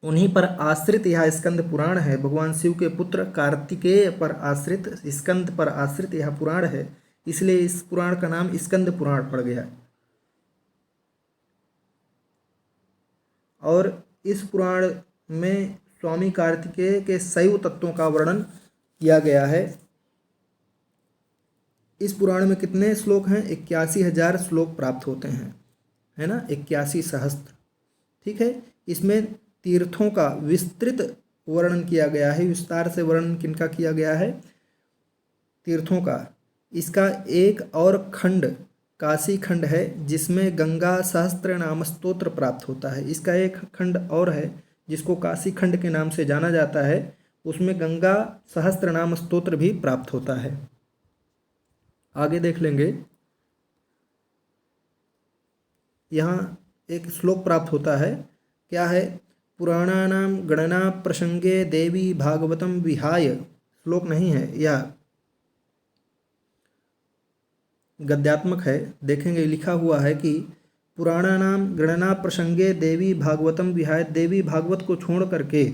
उन्हीं पर आश्रित यह स्कंद पुराण है। भगवान शिव के पुत्र कार्तिकेय पर आश्रित, स्कंद पर आश्रित यह पुराण है, इसलिए इस पुराण का नाम स्कंद पुराण पड़ गया। और इस पुराण में स्वामी कार्तिकेय के शैव तत्वों का वर्णन किया गया है। इस पुराण में कितने श्लोक हैं? 81,000 श्लोक प्राप्त होते हैं, है ना, 81 सहस्त्र। ठीक है। इसमें तीर्थों का विस्तृत वर्णन किया गया है। विस्तार से वर्णन किनका किया गया है? तीर्थों का। इसका एक और खंड काशी खंड है जिसमें गंगा सहस्त्र नाम स्तोत्र प्राप्त होता है। इसका एक खंड और है जिसको काशी खंड के नाम से जाना जाता है, उसमें गंगा सहस्त्र नाम स्तोत्र भी प्राप्त होता है। आगे देख लेंगे। यहाँ एक श्लोक प्राप्त होता है, क्या है? पुराणानाम गणना प्रसंगे देवी भागवतम विहाय। श्लोक नहीं है, यह गद्यात्मक है। देखेंगे लिखा हुआ है कि पुराणानाम गणना प्रसंगे देवी भागवतम विहाय। देवी भागवत को छोड़ करके,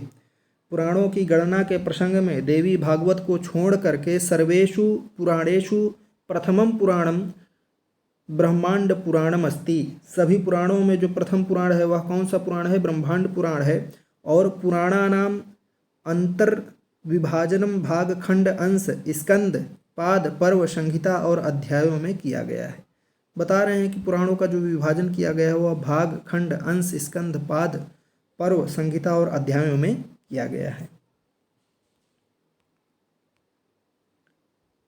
पुराणों की गणना के प्रसंग में देवी भागवत को छोड़ करके सर्वेषु पुराणेषु प्रथमम पुराणम ब्रह्मांड पुराणम अस्ति। सभी पुराणों में जो प्रथम पुराण है वह कौन सा पुराण है? ब्रह्मांड पुराण है। और पुराणानाम अंतर विभाजनम भाग खंड अंश स्कंद पाद पर्व संहिता और अध्यायों में किया गया है। बता रहे हैं कि पुराणों का जो विभाजन किया गया है वह भाग खंड अंश स्कंद पाद पर्व संहिता और अध्यायों में किया गया है।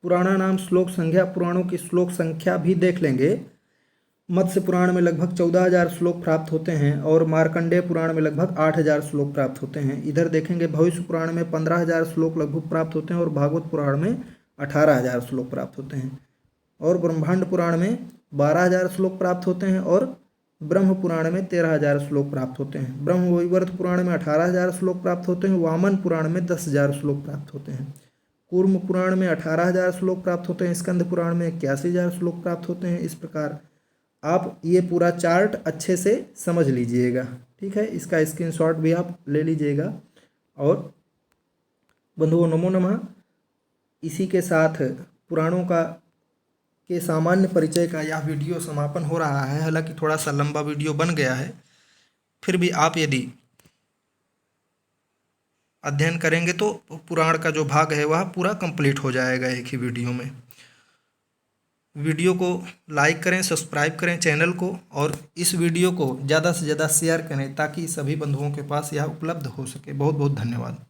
पुराणा नाम श्लोक संख्या, पुराणों की श्लोक संख्या भी देख लेंगे। मत्स्य पुराण में लगभग 14,000 श्लोक प्राप्त होते हैं और मार्कंडेय पुराण में लगभग 8,000 श्लोक प्राप्त होते हैं। इधर देखेंगे भविष्य पुराण में 15,000 श्लोक लगभग प्राप्त होते हैं और भागवत पुराण में 18,000 श्लोक प्राप्त होते हैं। और ब्रह्मांड पुराण में 12,000 श्लोक प्राप्त होते हैं और ब्रह्म पुराण में 13,000 श्लोक प्राप्त होते हैं। ब्रह्म वैवर्त पुराण में 18,000 श्लोक प्राप्त होते हैं। वामन पुराण में 10,000 श्लोक प्राप्त होते हैं। कूर्म पुराण में 18,000 श्लोक प्राप्त होते हैं। स्कंद पुराण में 81,000 श्लोक प्राप्त होते हैं। इस प्रकार आप ये पूरा चार्ट अच्छे से समझ लीजिएगा। ठीक है, इसका स्क्रीनशॉट भी आप ले लीजिएगा। और बंधुओं नमो नमः। इसी के साथ पुराणों का के सामान्य परिचय का यह वीडियो समापन हो रहा है। हालांकि थोड़ा सा लंबा वीडियो बन गया है, फिर भी आप यदि अध्ययन करेंगे तो पुराण का जो भाग है वह पूरा कंप्लीट हो जाएगा एक ही वीडियो में। वीडियो को लाइक करें, सब्सक्राइब करें चैनल को, और इस वीडियो को ज़्यादा से ज़्यादा शेयर करें ताकि सभी बंधुओं के पास यह उपलब्ध हो सके। बहुत बहुत धन्यवाद।